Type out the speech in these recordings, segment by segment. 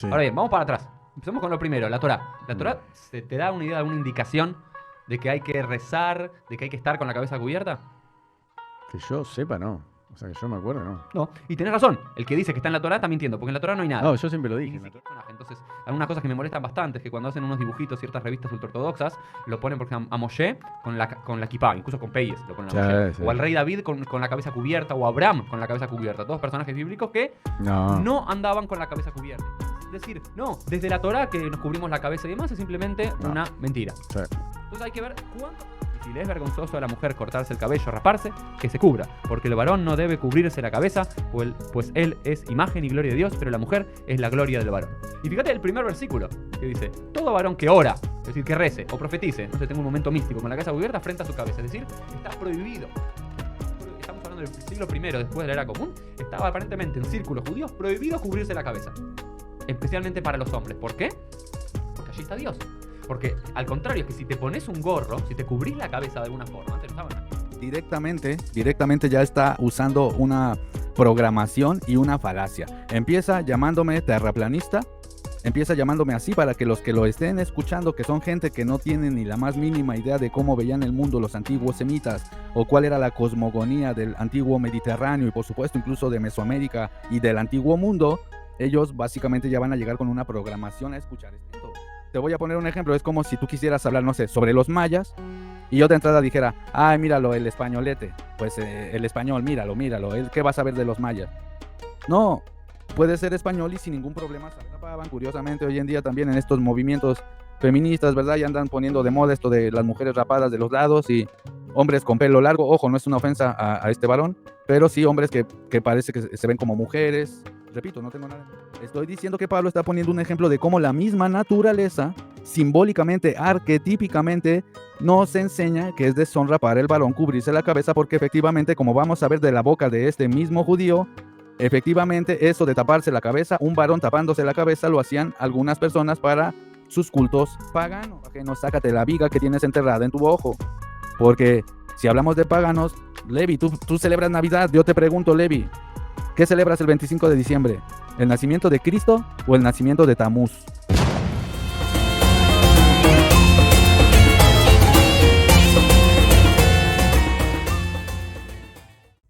Sí. Ahora bien, vamos para atrás. Empecemos con lo primero, la Torá. La Torá se te da una idea, una indicación de que hay que rezar, de que hay que estar con la cabeza cubierta. Que yo sepa, no. O sea, que yo me acuerdo, no. No, y tenés razón. El que dice que está en la Torá está mintiendo, porque en la Torá no hay nada. No, yo siempre lo Y dije. ni siquiera es personaje. Entonces, algunas cosas que me molestan bastante es que cuando hacen unos dibujitos ciertas revistas ultraortodoxas, lo ponen, por ejemplo, a Moshe con la kipá, incluso con peyes lo ponen a Moshe. Sí. O al rey David con la cabeza cubierta, o a Abraham con la cabeza cubierta. Todos personajes bíblicos que No. no andaban con la cabeza cubierta. Es decir, no, desde la Torá que nos cubrimos la cabeza y demás es simplemente No. una mentira. Sí. Entonces hay que ver cuánto. Y si le es vergonzoso a la mujer cortarse el cabello, raparse, que se cubra. Porque el varón no debe cubrirse la cabeza, pues él es imagen y gloria de Dios, pero la mujer es la gloria del varón. Y fíjate el primer versículo que dice: todo varón que ora, es decir, que rece o profetice, no sé, tenga un momento místico con la cabeza cubierta frente a su cabeza. Es decir, está prohibido. Estamos hablando del siglo I después de la era común. Estaba aparentemente en círculos judíos prohibido cubrirse la cabeza. Especialmente para los hombres. ¿Por qué? Porque allí está Dios. Porque al contrario, es que si te pones un gorro, si te cubrís la cabeza de alguna forma, antes lo usaban. Directamente ya está usando una programación y una falacia. Empieza llamándome terraplanista, empieza llamándome así para que los que lo estén escuchando, que son gente que no tienen ni la más mínima idea de cómo veían el mundo los antiguos semitas, o cuál era la cosmogonía del antiguo Mediterráneo y por supuesto incluso de Mesoamérica y del antiguo mundo, ellos básicamente ya van a llegar con una programación a escuchar esto. Te voy a poner un ejemplo, es como si tú quisieras hablar, no sé, sobre los mayas, y yo de entrada dijera, ay, míralo, el españolete, pues el español, míralo, ¿qué vas a ver de los mayas? No, puede ser español y sin ningún problema se rapaban. Curiosamente, hoy en día también en estos movimientos feministas, ¿verdad? Ya andan poniendo de moda esto de las mujeres rapadas de los lados y hombres con pelo largo. Ojo, no es una ofensa a este varón, pero sí hombres que parece que se ven como mujeres. Repito, no tengo nada. Estoy diciendo que Pablo está poniendo un ejemplo de cómo la misma naturaleza, simbólicamente, arquetípicamente, nos enseña que es deshonra para el varón cubrirse la cabeza, porque efectivamente, como vamos a ver de la boca de este mismo judío, efectivamente eso de taparse la cabeza, un varón tapándose la cabeza, lo hacían algunas personas para sus cultos paganos. Que no, sácate la viga que tienes enterrada en tu ojo. Porque si hablamos de paganos, Levi, tú celebras Navidad. Yo te pregunto, Levi, ¿qué celebras el 25 de diciembre? ¿El nacimiento de Cristo o el nacimiento de Tamuz?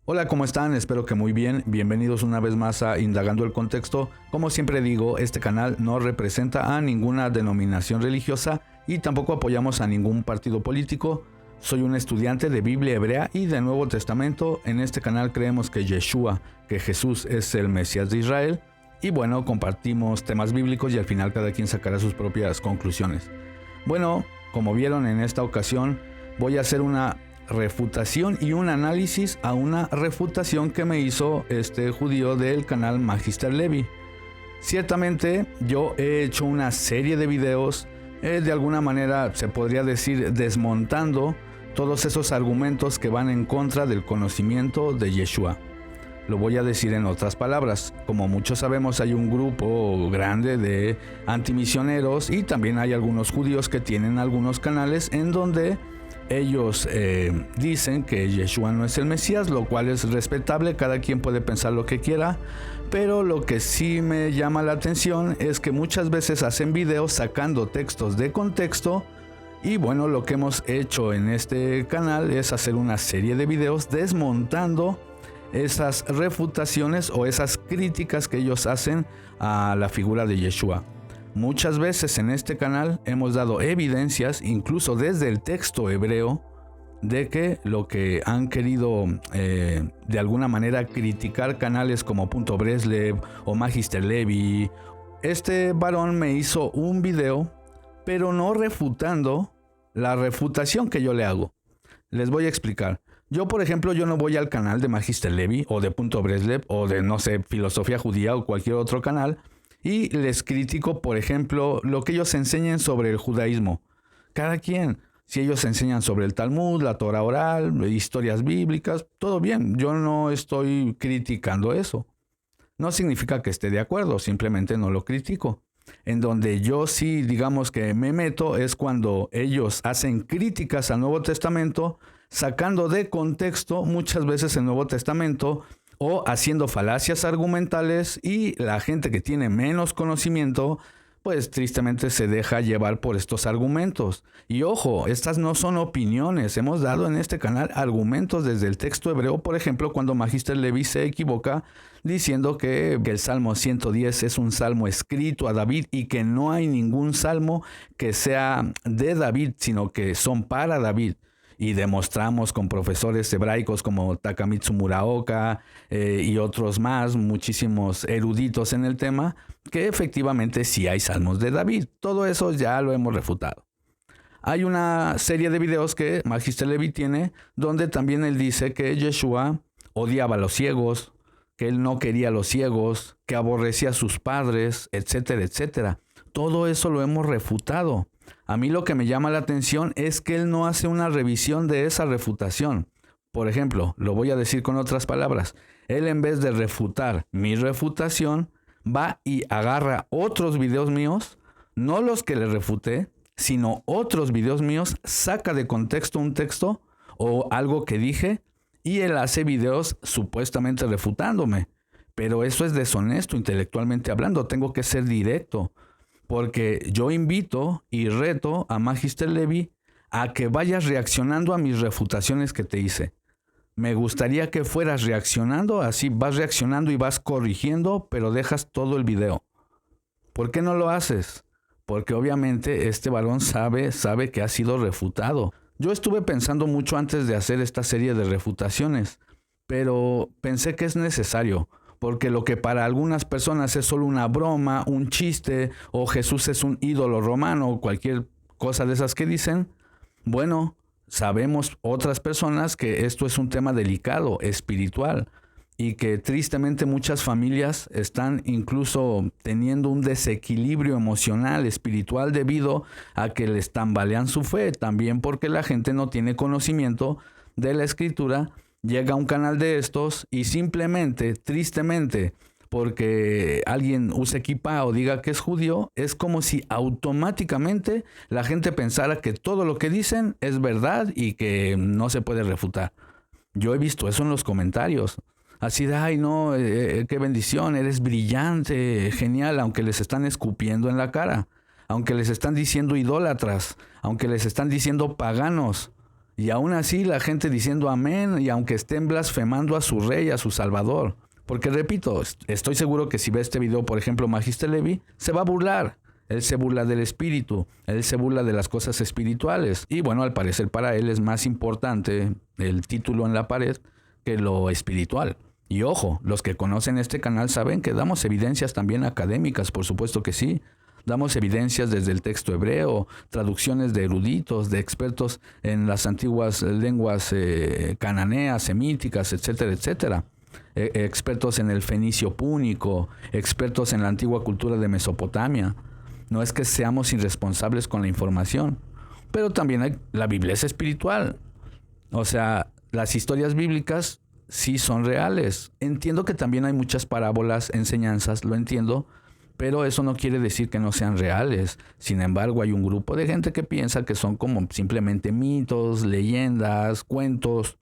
Hola, ¿cómo están? Espero que muy bien. Bienvenidos una vez más a Indagando el Contexto. Como siempre digo, este canal no representa a ninguna denominación religiosa y tampoco apoyamos a ningún partido político. Soy un estudiante de Biblia hebrea y de Nuevo Testamento. En este canal creemos que Yeshua, que Jesús es el Mesías de Israel. Y bueno, compartimos temas bíblicos y al final cada quien sacará sus propias conclusiones. Bueno, como vieron en esta ocasión, voy a hacer una refutación y un análisis a una refutación que me hizo este judío del canal Magister Levi. Ciertamente yo he hecho una serie de videos, de alguna manera se podría decir desmontando todos esos argumentos que van en contra del conocimiento de Yeshua. Lo voy a decir en otras palabras. Como muchos sabemos, hay un grupo grande de antimisioneros y también hay algunos judíos que tienen algunos canales en donde ellos dicen que Yeshua no es el Mesías, lo cual es respetable, cada quien puede pensar lo que quiera, pero lo que sí me llama la atención es que muchas veces hacen videos sacando textos de contexto. Y bueno, lo que hemos hecho en este canal es hacer una serie de videos desmontando esas refutaciones o esas críticas que ellos hacen a la figura de Yeshua. Muchas veces en este canal hemos dado evidencias, incluso desde el texto hebreo, de que lo que han querido de alguna manera criticar canales como Punto Breslev o Magister Levi, este varón me hizo un video, pero no refutando la refutación que yo le hago. Les voy a explicar. Yo, por ejemplo, yo no voy al canal de Magister Levi o de Punto Breslev o de, no sé, Filosofía Judía o cualquier otro canal y les critico, por ejemplo, lo que ellos enseñen sobre el judaísmo. Cada quien, si ellos enseñan sobre el Talmud, la Torah oral, historias bíblicas, todo bien. Yo no estoy criticando eso. No significa que esté de acuerdo, simplemente no lo critico. En donde yo sí, digamos que me meto es cuando ellos hacen críticas al Nuevo Testamento, sacando de contexto muchas veces el Nuevo Testamento o haciendo falacias argumentales, y la gente que tiene menos conocimiento pues tristemente se deja llevar por estos argumentos. Y ojo, estas no son opiniones. Hemos dado en este canal argumentos desde el texto hebreo. Por ejemplo, cuando Magister Levi se equivoca diciendo que el Salmo 110 es un salmo escrito a David y que no hay ningún salmo que sea de David, sino que son para David. Y demostramos con profesores hebraicos como Takamitsu Muraoka y otros más, muchísimos eruditos en el tema, que efectivamente sí hay salmos de David. Todo eso ya lo hemos refutado. Hay una serie de videos que Magister Levi tiene, donde también él dice que Yeshua odiaba a los ciegos, que él no quería a los ciegos, que aborrecía a sus padres, etcétera, etcétera. Todo eso lo hemos refutado. A mí lo que me llama la atención es que él no hace una revisión de esa refutación. Por ejemplo, lo voy a decir con otras palabras. Él, en vez de refutar mi refutación, va y agarra otros videos míos, no los que le refuté, sino otros videos míos, saca de contexto un texto o algo que dije y él hace videos supuestamente refutándome. Pero eso es deshonesto intelectualmente hablando. Tengo que ser directo. Porque yo invito y reto a Magister Levi a que vayas reaccionando a mis refutaciones que te hice. Me gustaría que fueras reaccionando, así vas reaccionando y vas corrigiendo, pero dejas todo el video. ¿Por qué no lo haces? Porque obviamente este varón sabe que ha sido refutado. Yo estuve pensando mucho antes de hacer esta serie de refutaciones, pero pensé que es necesario. Porque lo que para algunas personas es solo una broma, un chiste, o Jesús es un ídolo romano, o cualquier cosa de esas que dicen, bueno, sabemos otras personas que esto es un tema delicado, espiritual, y que tristemente muchas familias están incluso teniendo un desequilibrio emocional, espiritual, debido a que les tambalean su fe, también porque la gente no tiene conocimiento de la Escritura. Llega a un canal de estos y simplemente, tristemente, porque alguien use kipá o diga que es judío, es como si automáticamente la gente pensara que todo lo que dicen es verdad y que no se puede refutar. Yo he visto eso en los comentarios. Así de, ay no, qué bendición, eres brillante, genial, aunque les están escupiendo en la cara, aunque les están diciendo idólatras, aunque les están diciendo paganos. Y aún así la gente diciendo amén, y aunque estén blasfemando a su rey, a su salvador. Porque repito, estoy seguro que si ve este video, por ejemplo, Magister Levi, se va a burlar. Él se burla del espíritu, él se burla de las cosas espirituales. Y bueno, al parecer para él es más importante el título en la pared que lo espiritual. Y ojo, los que conocen este canal saben que damos evidencias también académicas, por supuesto que sí. Damos evidencias desde el texto hebreo, traducciones de eruditos, de expertos en las antiguas lenguas cananeas, semíticas, etcétera, etcétera. Expertos en el fenicio púnico, expertos en la antigua cultura de Mesopotamia. No es que seamos irresponsables con la información, pero también la Biblia es espiritual. O sea, las historias bíblicas sí son reales. Entiendo que también hay muchas parábolas, enseñanzas, lo entiendo, pero eso no quiere decir que no sean reales. Sin embargo, hay un grupo de gente que piensa que son como simplemente mitos, leyendas, cuentos.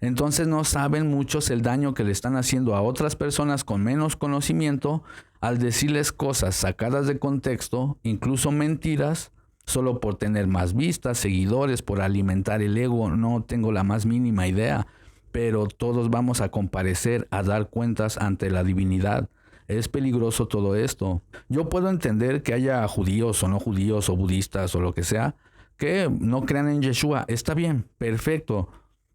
Entonces no saben muchos el daño que le están haciendo a otras personas con menos conocimiento al decirles cosas sacadas de contexto, incluso mentiras, solo por tener más vistas, seguidores, por alimentar el ego. No tengo la más mínima idea, pero todos vamos a comparecer a dar cuentas ante la divinidad. Es peligroso todo esto. Yo puedo entender que haya judíos o no judíos o budistas o lo que sea que no crean en Yeshua. Está bien, perfecto,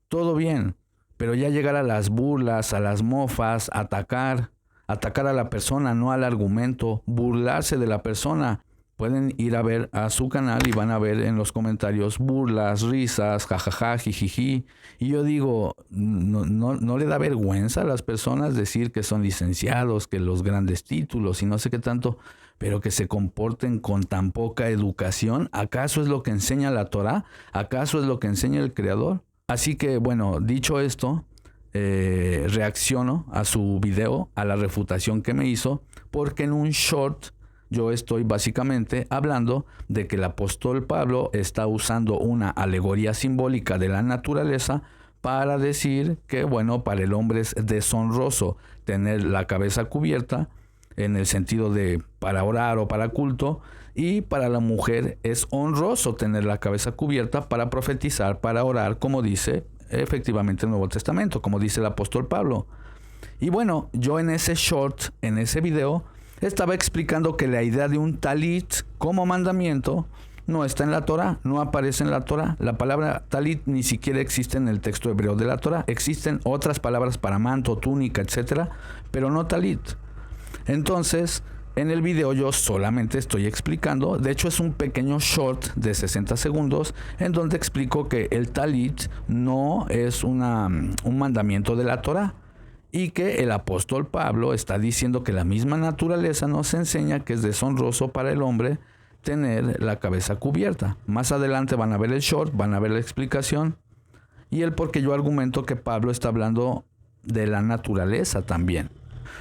todo bien. Pero ya llegar a las burlas, a las mofas, atacar a la persona, no al argumento, burlarse de la persona. Pueden ir a ver a su canal y van a ver en los comentarios burlas, risas, jajaja, jijiji. Y yo digo, no le da vergüenza a las personas decir que son licenciados, que los grandes títulos y no sé qué tanto, pero que se comporten con tan poca educación. ¿Acaso es lo que enseña la Torá? ¿Acaso es lo que enseña el Creador? Así que, bueno, dicho esto, reacciono a su video, a la refutación que me hizo, porque en un short yo estoy básicamente hablando de que el apóstol Pablo está usando una alegoría simbólica de la naturaleza para decir que, bueno, para el hombre es deshonroso tener la cabeza cubierta, en el sentido de para orar o para culto, y para la mujer es honroso tener la cabeza cubierta para profetizar, para orar, como dice efectivamente el Nuevo Testamento, como dice el apóstol Pablo. Y bueno, yo en ese short, en ese video, estaba explicando que la idea de un talit como mandamiento no está en la Torah, no aparece en la Torah. La palabra talit ni siquiera existe en el texto hebreo de la Torah. Existen otras palabras para manto, túnica, etcétera, pero no talit. Entonces, en el video yo solamente estoy explicando, de hecho es un pequeño short de 60 segundos en donde explico que el talit no es un mandamiento de la Torah y que el apóstol Pablo está diciendo que la misma naturaleza nos enseña que es deshonroso para el hombre tener la cabeza cubierta. Más adelante van a ver el short, van a ver la explicación y el por qué yo argumento que Pablo está hablando de la naturaleza también.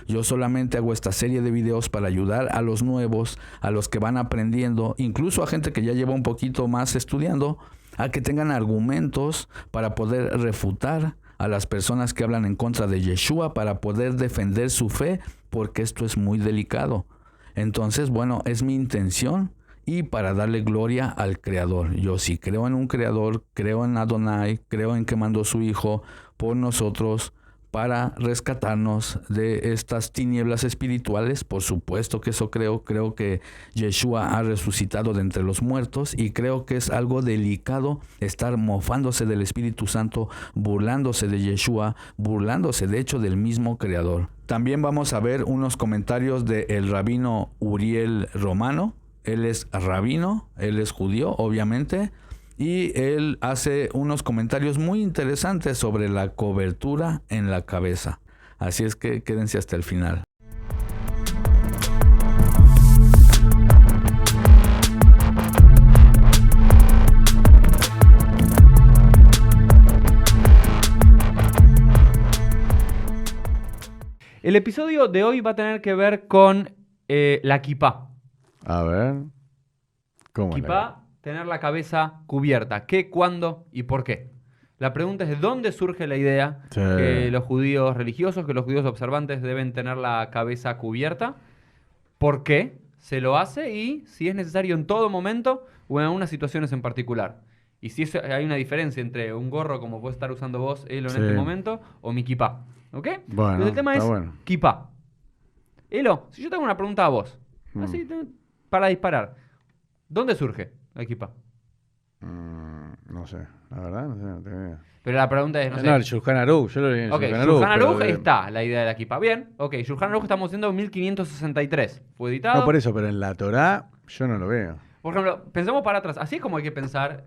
Yo solamente hago esta serie de videos para ayudar a los nuevos, a los que van aprendiendo, incluso a gente que ya lleva un poquito más estudiando, a que tengan argumentos para poder refutar a las personas que hablan en contra de Yeshua, para poder defender su fe, porque esto es muy delicado. Entonces, bueno, es mi intención y para darle gloria al Creador. Yo sí creo en un Creador, creo en Adonai, creo en que mandó su Hijo por nosotros, para rescatarnos de estas tinieblas espirituales. Por supuesto que eso creo que Yeshua ha resucitado de entre los muertos y creo que es algo delicado estar mofándose del Espíritu Santo, burlándose de Yeshua, burlándose de hecho del mismo Creador. También vamos a ver unos comentarios del rabino Uriel Romano. Él es rabino, él es judío, obviamente. Y él hace unos comentarios muy interesantes sobre la cobertura en la cabeza. Así es que quédense hasta el final. El episodio de hoy va a tener que ver con la kipá. A ver. ¿Cómo Kipá, tener la cabeza cubierta. ¿Qué, cuándo y por qué? La pregunta es: ¿de dónde surge la idea que los judíos religiosos, que los judíos observantes deben tener la cabeza cubierta? ¿Por qué se lo hace? Y si es necesario en todo momento o en algunas situaciones en particular. Y si hay una diferencia entre un gorro como puede estar usando vos, Elo, en este momento, o mi kipá. ¿Ok? Bueno, entonces el tema es kipá. Elo, si yo te hago una pregunta a vos, así para disparar, ¿dónde surge la kipá? No sé, la verdad, no sé, no tengo idea. Pero la pregunta es, no sé. No, el Shulchan Aruch, yo lo leí en el Ok, Shulchan Shulchan Aruch. Aruch está la idea de la kipá. Bien, ok, Shulchan Aruch estamos haciendo en 1563. Fue editado. No, por eso, pero en la Torá yo no lo veo. Por ejemplo, pensemos para atrás. Así es como hay que pensar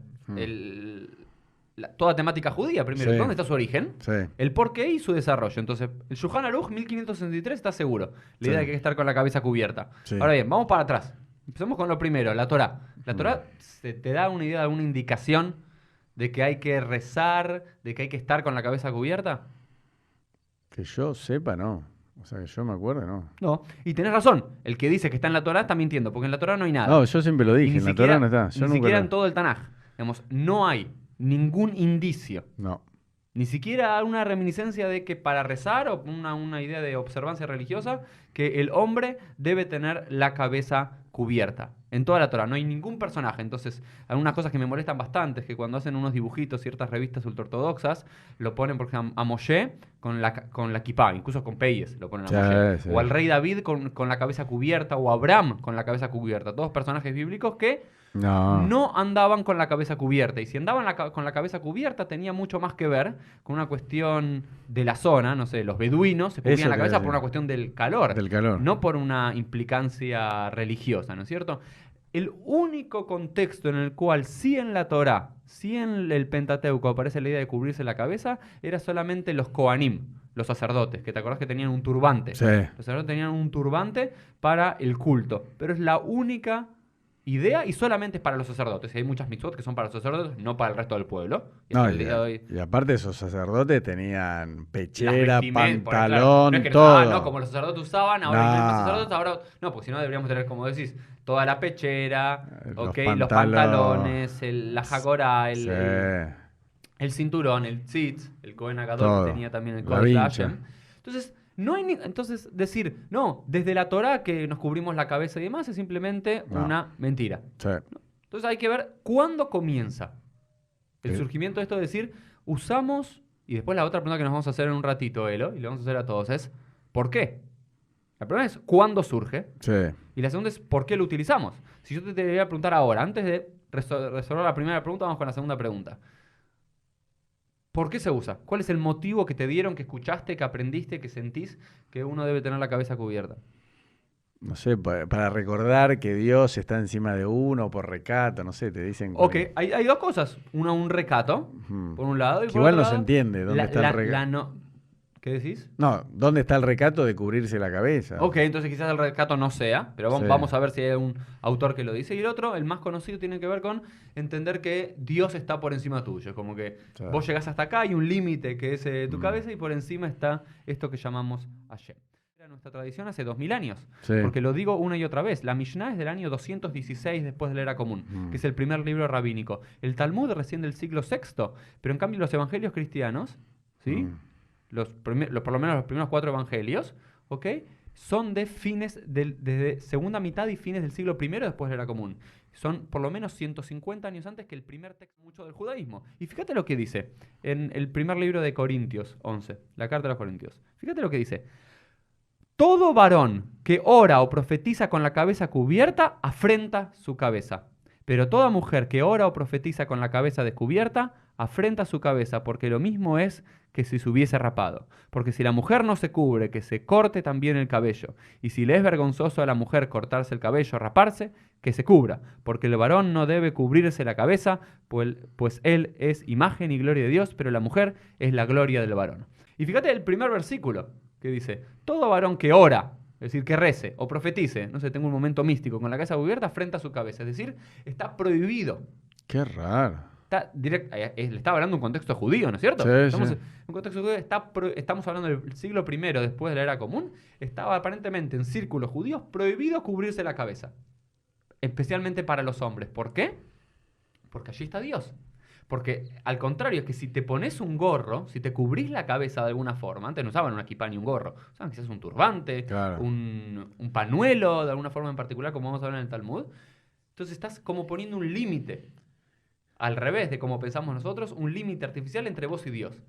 toda temática judía primero. Sí. ¿Dónde está su origen? Sí. El porqué y su desarrollo. Entonces, el Shulchan Aruch 1563 está seguro. La idea de que hay que estar con la cabeza cubierta. Sí. Ahora bien, vamos para atrás. Empecemos con lo primero, la Torá. La Torá te da una idea, una indicación de que hay que rezar, de que hay que estar con la cabeza cubierta. Que yo sepa, no. O sea, que yo me acuerdo, no. No, y tenés razón. El que dice que está en la Torá está mintiendo, porque en la Torá no hay nada. No, yo siempre lo Y dije, ni en la siquiera- Torá no está. Yo ni nunca siquiera lo- en todo el Tanaj. Digamos, no hay ningún indicio, No. ni siquiera una reminiscencia de que para rezar o una idea de observancia religiosa, que el hombre debe tener la cabeza cubierta. En toda la Torá no hay ningún personaje. Entonces, algunas cosas que me molestan bastante es que cuando hacen unos dibujitos, ciertas revistas ultraortodoxas, lo ponen, por ejemplo, a Moshe con la kipá, incluso con Peyes lo ponen a Sí, Moshe. sí. O al rey David con la cabeza cubierta, o a Abraham con la cabeza cubierta. Todos personajes bíblicos que no andaban con la cabeza cubierta. Y si andaban con la cabeza cubierta, tenía mucho más que ver con una cuestión de la zona. No sé, los beduinos se Eso cubrían la te cabeza decía. por una cuestión del calor. Del calor. No por una implicancia religiosa, ¿no es cierto? El único contexto en el cual sí en la Torá, sí en el Pentateuco aparece la idea de cubrirse la cabeza, era solamente los Kohanim, los sacerdotes, que te acordás que tenían un turbante. Sí. Los sacerdotes tenían un turbante para el culto, pero es la única idea y solamente es para los sacerdotes. Y hay muchas mitzvot que son para los sacerdotes, no para el resto del pueblo. Y No, hasta el día de hoy- y aparte esos sacerdotes tenían las pechera, vestimentas, porque, claro, pantalón, no es que todo. no, como los sacerdotes usaban, ahora no hay más No. sacerdotes, ahora no, porque si no deberíamos tener, como decís, toda la pechera, Los los pantalones, la jagorá, el cinturón, el tzitz, el Cohen Todo. Agadol que tenía también el La Kodesh vincha. Hashem. Entonces, no hay entonces decir, no, desde la Torá que nos cubrimos la cabeza y demás es simplemente No. una mentira. Sí. Entonces hay que ver cuándo comienza el Sí. surgimiento de esto de decir, usamos, y después la otra pregunta que nos vamos a hacer en un ratito, Elo, y le vamos a hacer a todos es, ¿por qué? La primera es, ¿cuándo surge? Sí. Y la segunda es, ¿por qué lo utilizamos? Si yo te voy a preguntar ahora, antes de resolver la primera pregunta, vamos con la segunda pregunta. ¿Por qué se usa? ¿Cuál es el motivo que te dieron, que escuchaste, que aprendiste, que sentís que uno debe tener la cabeza cubierta? No sé, para recordar que Dios está encima de uno por recato, no sé, te dicen... Ok, hay dos cosas. Una, un recato, Ujú. por un lado. Y Que por igual otro no se lado, entiende dónde está el recato. ¿Qué decís? No, ¿dónde está el recato de cubrirse la cabeza? Ok, entonces quizás el recato no sea, pero Sí. vamos a ver si hay un autor que lo dice. Y el otro, el más conocido, tiene que ver con entender que Dios está por encima tuyo. Es como que Sí. vos llegás hasta acá, hay un límite que es tu Mm. cabeza y por encima está esto que llamamos Hashem. Era nuestra tradición hace 2000 años. Sí. Porque lo digo una y otra vez. La Mishnah es del año 216 después de la Era Común, que es el primer libro rabínico. El Talmud recién del siglo VI, pero en cambio los evangelios cristianos, ¿sí? Mm. Por lo menos los primeros 4 evangelios, ¿ok? Son de fines desde segunda mitad y fines del siglo I después de la Era Común. Son por lo menos 150 años antes que el primer texto mucho del judaísmo. Y fíjate lo que dice en el primer libro de Corintios 11, la carta de los Corintios. Fíjate lo que dice. Todo varón que ora o profetiza con la cabeza cubierta afrenta su cabeza. Pero toda mujer que ora o profetiza con la cabeza descubierta afrenta su cabeza, porque lo mismo es que si se hubiese rapado. Porque si la mujer no se cubre, que se corte también el cabello. Y si le es vergonzoso a la mujer cortarse el cabello o raparse, que se cubra. Porque el varón no debe cubrirse la cabeza, pues él es imagen y gloria de Dios, pero la mujer es la gloria del varón. Y fíjate el primer versículo que dice, todo varón que ora, es decir, que rece o profetice, no sé, tengo un momento místico, con la cabeza cubierta, frente a su cabeza. Es decir, está prohibido. Qué raro. Le estaba hablando en un contexto judío, ¿no es cierto? Sí, Estamos sí. en un contexto judío, estamos hablando del siglo I después de la Era Común. Estaba aparentemente en círculos judíos prohibido cubrirse la cabeza. Especialmente para los hombres. ¿Por qué? Porque allí está Dios. Porque al contrario, es que si te pones un gorro, si te cubrís la cabeza de alguna forma, antes no usaban una kipá ni un gorro, usaban quizás un turbante, Claro. un pañuelo de alguna forma en particular, como vamos a ver en el Talmud. Entonces estás como poniendo un límite, al revés de como pensamos nosotros, un límite artificial entre vos y Dios.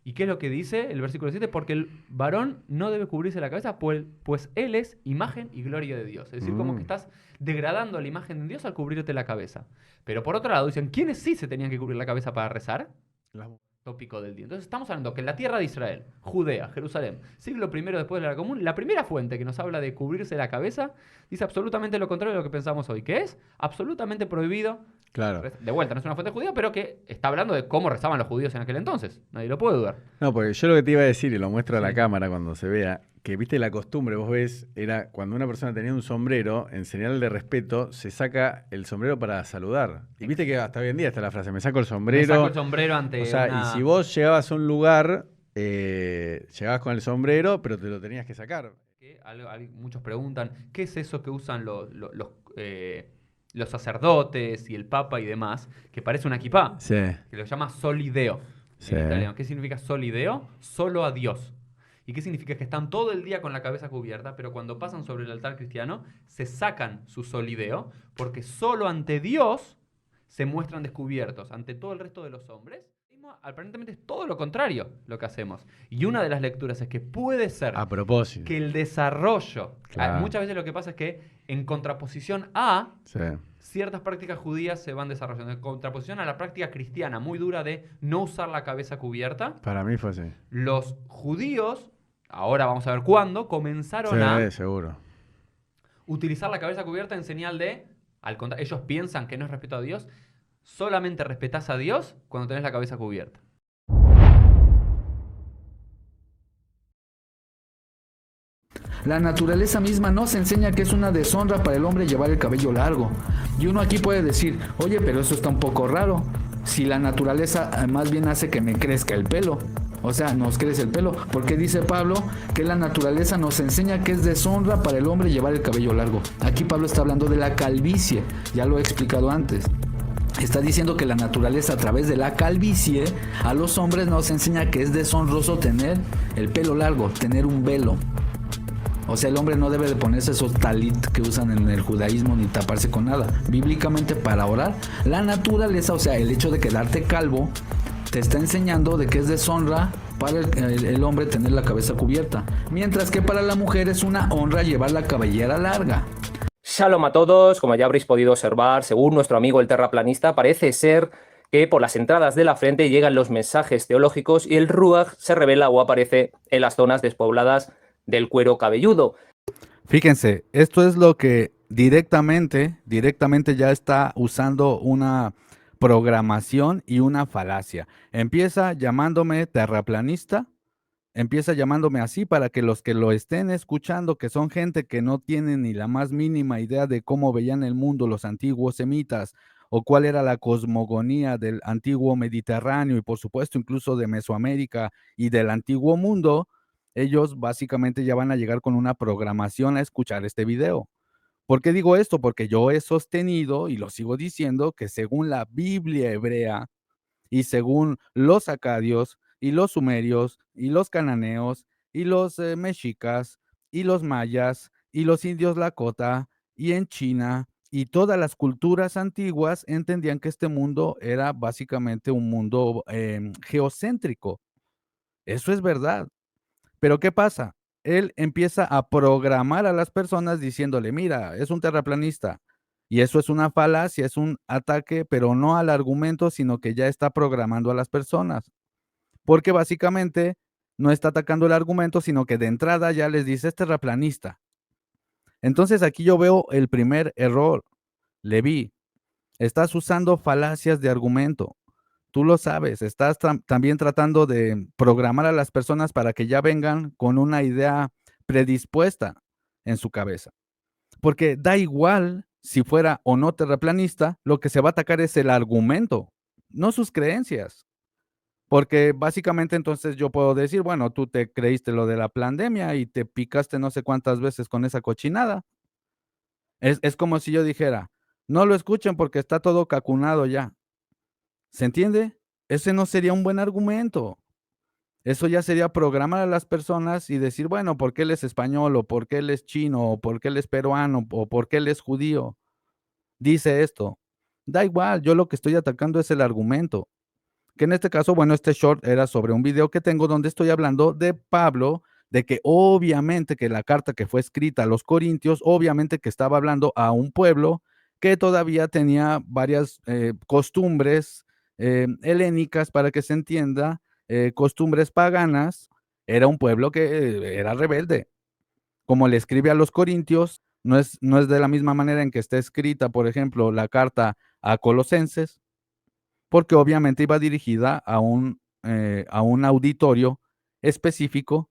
¿Y qué es lo que dice el versículo 7? Porque el varón no debe cubrirse la cabeza, pues él es imagen y gloria de Dios. Es decir, como que estás degradando la imagen de Dios al cubrirte la cabeza. Pero por otro lado, dicen, ¿quiénes sí se tenían que cubrir la cabeza para rezar? Tópico del día. Entonces estamos hablando que en la tierra de Israel, Judea, Jerusalén, siglo I después de la Era Común, la primera fuente que nos habla de cubrirse la cabeza dice absolutamente lo contrario de lo que pensamos hoy, que es absolutamente prohibido. Claro. De vuelta, no es una fuente judía, pero que está hablando de cómo rezaban los judíos en aquel entonces. Nadie lo puede dudar. No, porque yo lo que te iba a decir, y lo muestro a la Sí. cámara cuando se vea, que viste la costumbre, vos ves, era cuando una persona tenía un sombrero, en señal de respeto, se saca el sombrero para saludar. Y viste que hasta hoy en día está la frase, me saco el sombrero. Me saco el sombrero ante O sea, una- y si vos llegabas a un lugar, llegabas con el sombrero, pero te lo tenías que sacar. Que muchos preguntan, ¿qué es eso que usan los sacerdotes y el papa y demás? Que parece una kipá, Sí. que lo llama solideo Sí. en italiano. ¿Qué significa solideo? Solo a Dios. ¿Y qué significa? Que están todo el día con la cabeza cubierta, pero cuando pasan sobre el altar cristiano, se sacan su solideo, porque solo ante Dios se muestran descubiertos. Ante todo el resto de los hombres, aparentemente es todo lo contrario lo que hacemos. Y una de las lecturas es que puede ser A propósito. que el desarrollo, Claro. muchas veces lo que pasa es que en contraposición a Sí. ciertas prácticas judías se van desarrollando, en contraposición a la práctica cristiana muy dura de no usar la cabeza cubierta, Para mí fue así. los judíos, ahora vamos a ver cuándo, comenzaron a Sí, seguro. utilizar la cabeza cubierta en señal de, ellos piensan que no es respeto a Dios, solamente respetás a Dios cuando tenés la cabeza cubierta. La naturaleza misma nos enseña que es una deshonra para el hombre llevar el cabello largo. Y uno aquí puede decir, oye, pero eso está un poco raro. Si la naturaleza más bien hace que me crezca el pelo. O sea, nos crece el pelo. Porque dice Pablo que la naturaleza nos enseña que es deshonra para el hombre llevar el cabello largo. Aquí Pablo está hablando de la calvicie. Ya lo he explicado antes. Está diciendo que la naturaleza a través de la calvicie a los hombres nos enseña que es deshonroso tener el pelo largo, tener un velo. O sea, el hombre no debe de ponerse esos talit que usan en el judaísmo ni taparse con nada. Bíblicamente, para orar, la naturaleza, o sea, el hecho de quedarte calvo, te está enseñando de que es deshonra para el hombre tener la cabeza cubierta. Mientras que para la mujer es una honra llevar la cabellera larga. Shalom a todos, como ya habréis podido observar, según nuestro amigo el terraplanista, parece ser que por las entradas de la frente llegan los mensajes teológicos y el Ruach se revela o aparece en las zonas despobladas del cuero cabelludo. Fíjense, esto es lo que directamente ya está usando una programación y una falacia. Empieza llamándome terraplanista. Empieza llamándome así para que los que lo estén escuchando, que son gente que no tiene ni la más mínima idea de cómo veían el mundo los antiguos semitas o cuál era la cosmogonía del antiguo Mediterráneo y por supuesto incluso de Mesoamérica y del antiguo mundo, ellos básicamente ya van a llegar con una programación a escuchar este video. ¿Por qué digo esto? Porque yo he sostenido y lo sigo diciendo que según la Biblia hebrea, y según los acadios y los sumerios y los cananeos y los mexicas y los mayas y los indios lakota y en China y todas las culturas antiguas entendían que este mundo era básicamente un mundo geocéntrico. Eso es verdad. Pero ¿qué pasa? Él empieza a programar a las personas diciéndole, mira, es un terraplanista. Y eso es una falacia, es un ataque, pero no al argumento, sino que ya está programando a las personas. Porque básicamente no está atacando el argumento, sino que de entrada ya les dice, es terraplanista. Entonces aquí yo veo el primer error. Leví, estás usando falacias de argumento. Tú lo sabes, estás también tratando de programar a las personas para que ya vengan con una idea predispuesta en su cabeza. Porque da igual si fuera o no terraplanista, lo que se va a atacar es el argumento, no sus creencias. Porque básicamente entonces yo puedo decir, bueno, tú te creíste lo de la pandemia y te picaste no sé cuántas veces con esa cochinada. Es como si yo dijera, no lo escuchen porque está todo cacunado ya. ¿Se entiende? Ese no sería un buen argumento. Eso ya sería programar a las personas y decir, bueno, ¿por qué él es español? ¿O por qué él es chino? ¿O por qué él es peruano? ¿O por qué él es judío? Dice esto. Da igual, yo lo que estoy atacando es el argumento. Que en este caso, bueno, este short era sobre un video que tengo donde estoy hablando de Pablo, de que obviamente que la carta que fue escrita a los Corintios, obviamente que estaba hablando a un pueblo que todavía tenía varias costumbres helénicas, para que se entienda, costumbres paganas. Era un pueblo que era rebelde. Como le escribe a los Corintios, no es de la misma manera en que está escrita, por ejemplo, la carta a Colosenses, porque obviamente iba dirigida a un auditorio específico,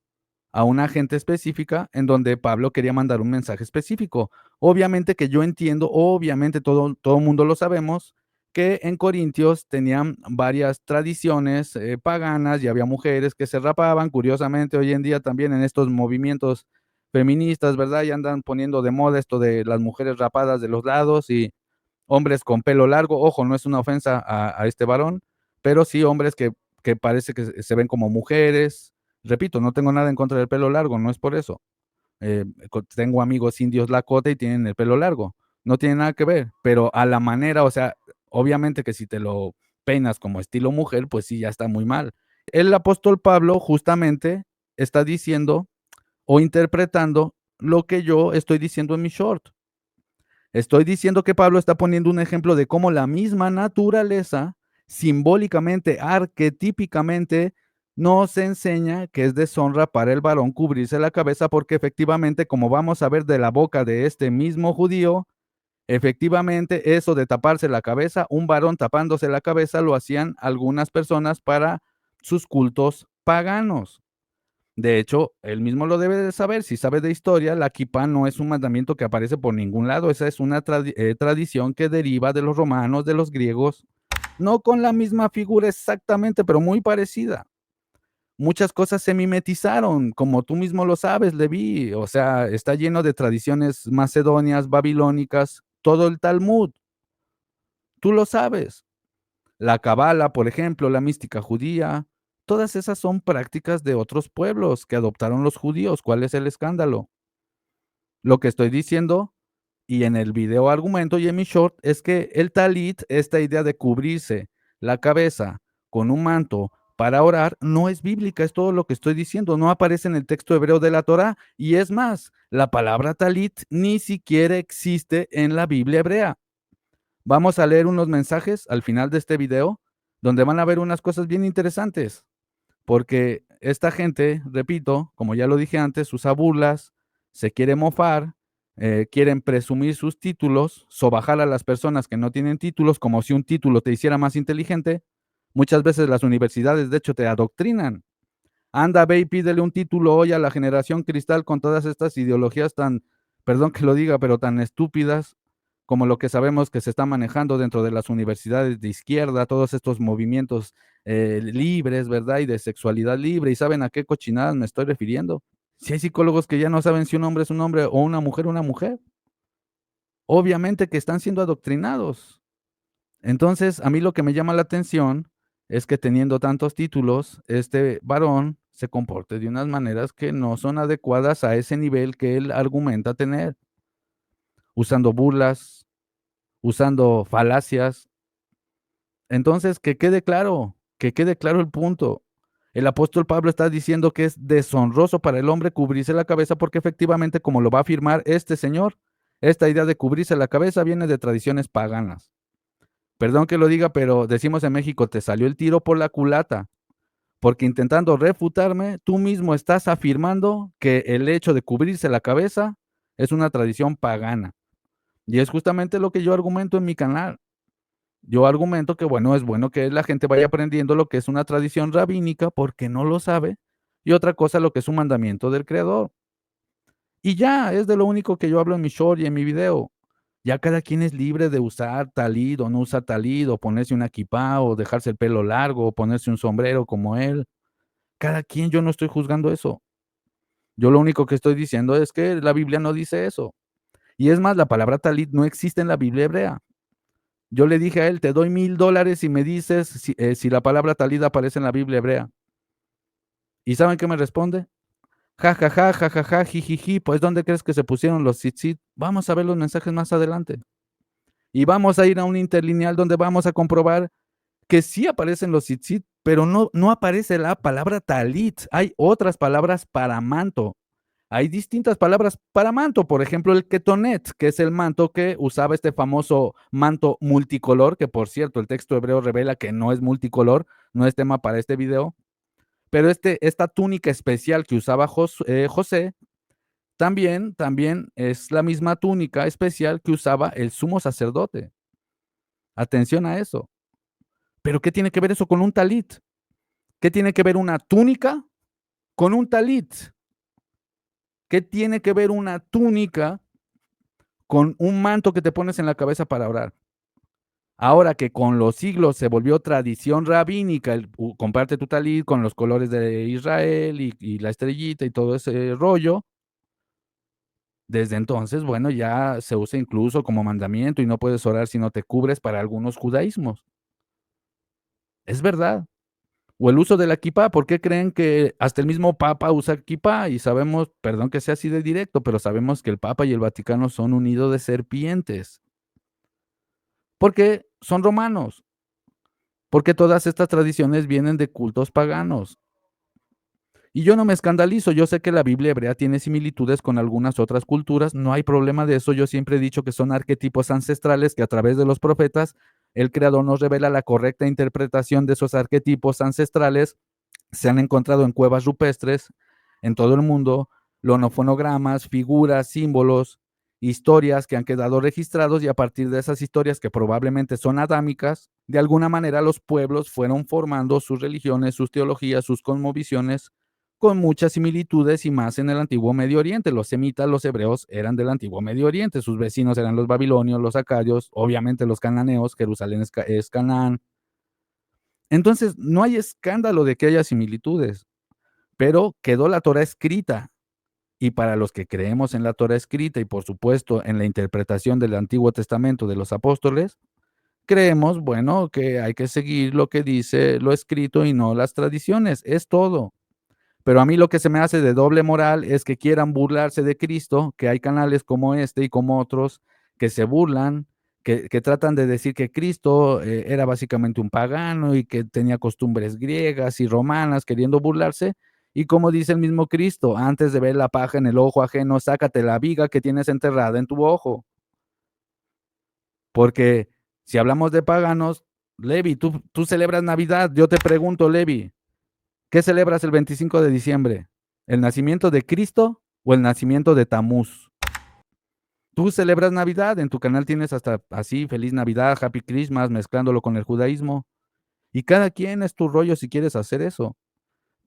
a una gente específica, en donde Pablo quería mandar un mensaje específico. Obviamente que yo entiendo, obviamente todo mundo lo sabemos, que en Corintios tenían varias tradiciones paganas y había mujeres que se rapaban. Curiosamente, hoy en día también en estos movimientos feministas, ¿verdad? Ya andan poniendo de moda esto de las mujeres rapadas de los lados y hombres con pelo largo. Ojo, no es una ofensa a este varón, pero sí hombres que parece que se ven como mujeres. Repito, no tengo nada en contra del pelo largo, no es por eso. Tengo amigos indios lakota y tienen el pelo largo. No tiene nada que ver, pero a la manera, o sea, obviamente que si te lo peinas como estilo mujer, pues sí, ya está muy mal. El apóstol Pablo justamente está diciendo o interpretando lo que yo estoy diciendo en mi short. Estoy diciendo que Pablo está poniendo un ejemplo de cómo la misma naturaleza, simbólicamente, arquetípicamente, nos enseña que es deshonra para el varón cubrirse la cabeza, porque efectivamente, como vamos a ver de la boca de este mismo judío, efectivamente eso de taparse la cabeza, un varón tapándose la cabeza, lo hacían algunas personas para sus cultos paganos. De hecho, él mismo lo debe de saber. Si sabe de historia, la kipá no es un mandamiento que aparece por ningún lado. Esa es una tradición que deriva de los romanos, de los griegos. No con la misma figura exactamente, pero muy parecida. Muchas cosas se mimetizaron, como tú mismo lo sabes, Leví. O sea, está lleno de tradiciones macedonias, babilónicas, todo el Talmud. Tú lo sabes. La cabala, por ejemplo, la mística judía, todas esas son prácticas de otros pueblos que adoptaron los judíos. ¿Cuál es el escándalo? Lo que estoy diciendo, y en el video argumento y en mi short, es que el talit, esta idea de cubrirse la cabeza con un manto para orar, no es bíblica, es todo lo que estoy diciendo, no aparece en el texto hebreo de la Torá, y es más, la palabra talit ni siquiera existe en la Biblia hebrea. Vamos a leer unos mensajes al final de este video, donde van a ver unas cosas bien interesantes, porque esta gente, repito, como ya lo dije antes, usa burlas, se quiere mofar, quieren presumir sus títulos, sobajar a las personas que no tienen títulos, como si un título te hiciera más inteligente. Muchas veces las universidades, de hecho, te adoctrinan. Anda, ve y pídele un título hoy a la generación cristal con todas estas ideologías tan, perdón que lo diga, pero tan estúpidas como lo que sabemos que se está manejando dentro de las universidades de izquierda, todos estos movimientos libres, ¿verdad? Y de sexualidad libre. ¿Y saben a qué cochinadas me estoy refiriendo? Si hay psicólogos que ya no saben si un hombre es un hombre o una mujer. Obviamente que están siendo adoctrinados. Entonces, a mí lo que me llama la atención es que teniendo tantos títulos, este varón se comporte de unas maneras que no son adecuadas a ese nivel que él argumenta tener, usando burlas, usando falacias. Entonces, que quede claro el punto. El apóstol Pablo está diciendo que es deshonroso para el hombre cubrirse la cabeza porque efectivamente, como lo va a afirmar este señor, esta idea de cubrirse la cabeza viene de tradiciones paganas. Perdón que lo diga, pero decimos en México, te salió el tiro por la culata, porque intentando refutarme, tú mismo estás afirmando que el hecho de cubrirse la cabeza es una tradición pagana. Y es justamente lo que yo argumento en mi canal. Yo argumento que, bueno, es bueno que la gente vaya aprendiendo lo que es una tradición rabínica porque no lo sabe, y otra cosa lo que es un mandamiento del Creador. Y ya, es de lo único que yo hablo en mi short y en mi video. Ya cada quien es libre de usar talid o no usar talid, o ponerse una kipá, o dejarse el pelo largo, o ponerse un sombrero como él. Cada quien, yo no estoy juzgando eso. Yo lo único que estoy diciendo es que la Biblia no dice eso. Y es más, la palabra talid no existe en la Biblia hebrea. Yo le dije a él, te doy $1,000 si me dices si la palabra talid aparece en la Biblia hebrea. ¿Y saben qué me responde? Ja, ja, ja, ja, ja, ja, jijiji, pues ¿dónde crees que se pusieron los tzitzit? Vamos a ver los mensajes más adelante. Y vamos a ir a un interlineal donde vamos a comprobar que sí aparecen los tzitzit, pero no aparece la palabra talit. Hay otras palabras para manto. Hay distintas palabras para manto, por ejemplo, el ketonet, que es el manto que usaba este famoso manto multicolor, que por cierto, el texto hebreo revela que no es multicolor, no es tema para este video, pero esta túnica especial que usaba José, también es la misma túnica especial que usaba el sumo sacerdote. Atención a eso. ¿Pero qué tiene que ver eso con un talit? ¿Qué tiene que ver una túnica con un talit? ¿Qué tiene que ver una túnica con un manto que te pones en la cabeza para orar? Ahora que con los siglos se volvió tradición rabínica, comparte tu talit con los colores de Israel y la estrellita y todo ese rollo, desde entonces, bueno, ya se usa incluso como mandamiento y no puedes orar si no te cubres para algunos judaísmos. Es verdad. O el uso de la kipá, ¿por qué creen que hasta el mismo Papa usa kipá? Y sabemos, perdón que sea así de directo, pero sabemos que el Papa y el Vaticano son un nido de serpientes. Porque son romanos. Porque todas estas tradiciones vienen de cultos paganos. Y yo no me escandalizo, yo sé que la Biblia hebrea tiene similitudes con algunas otras culturas, no hay problema de eso, yo siempre he dicho que son arquetipos ancestrales que a través de los profetas el Creador nos revela la correcta interpretación de esos arquetipos ancestrales. Se han encontrado en cuevas rupestres en todo el mundo, lonofonogramas, figuras, símbolos, historias que han quedado registrados, y a partir de esas historias que probablemente son adámicas, de alguna manera los pueblos fueron formando sus religiones, sus teologías, sus cosmovisiones, con muchas similitudes y más en el antiguo Medio Oriente. Los semitas, los hebreos, eran del antiguo Medio Oriente, sus vecinos eran los babilonios, los acadios, obviamente los cananeos, Jerusalén es Canaán. Entonces, no hay escándalo de que haya similitudes, pero quedó la Torá escrita. Y para los que creemos en la Torá escrita y por supuesto en la interpretación del Antiguo Testamento de los apóstoles, creemos, bueno, que hay que seguir lo que dice lo escrito y no las tradiciones, es todo. Pero a mí lo que se me hace de doble moral es que quieran burlarse de Cristo, que hay canales como este y como otros que se burlan, que tratan de decir que Cristo era básicamente un pagano y que tenía costumbres griegas y romanas, queriendo burlarse. Y como dice el mismo Cristo, antes de ver la paja en el ojo ajeno, sácate la viga que tienes enterrada en tu ojo. Porque si hablamos de paganos, Levi, tú celebras Navidad. Yo te pregunto, Levi, ¿qué celebras el 25 de diciembre? ¿El nacimiento de Cristo o el nacimiento de Tamuz? Tú celebras Navidad, en tu canal tienes hasta así, Feliz Navidad, Happy Christmas, mezclándolo con el judaísmo. Y cada quien es tu rollo si quieres hacer eso.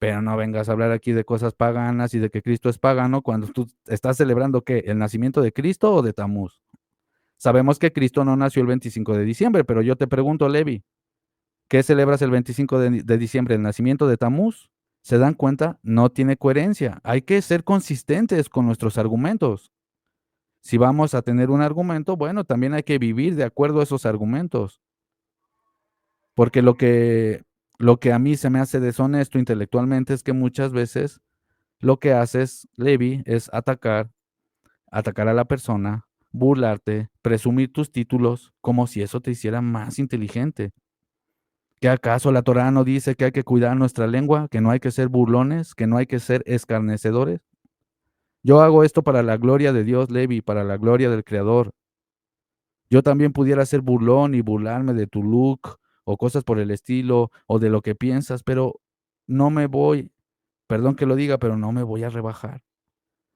Pero no vengas a hablar aquí de cosas paganas y de que Cristo es pagano cuando tú estás celebrando, ¿qué? ¿El nacimiento de Cristo o de Tamuz? Sabemos que Cristo no nació el 25 de diciembre, pero yo te pregunto, Levi, ¿qué celebras el 25 de diciembre? ¿El nacimiento de Tamuz? ¿Se dan cuenta? No tiene coherencia. Hay que ser consistentes con nuestros argumentos. Si vamos a tener un argumento, bueno, también hay que vivir de acuerdo a esos argumentos. Porque lo que a mí se me hace deshonesto intelectualmente es que muchas veces lo que haces, Levi, es atacar a la persona, burlarte, presumir tus títulos como si eso te hiciera más inteligente. ¿Qué acaso la Torá no dice que hay que cuidar nuestra lengua, que no hay que ser burlones, que no hay que ser escarnecedores? Yo hago esto para la gloria de Dios, Levi, para la gloria del Creador. Yo también pudiera ser burlón y burlarme de tu look o cosas por el estilo o de lo que piensas, pero no me voy, perdón que lo diga, pero no me voy a rebajar,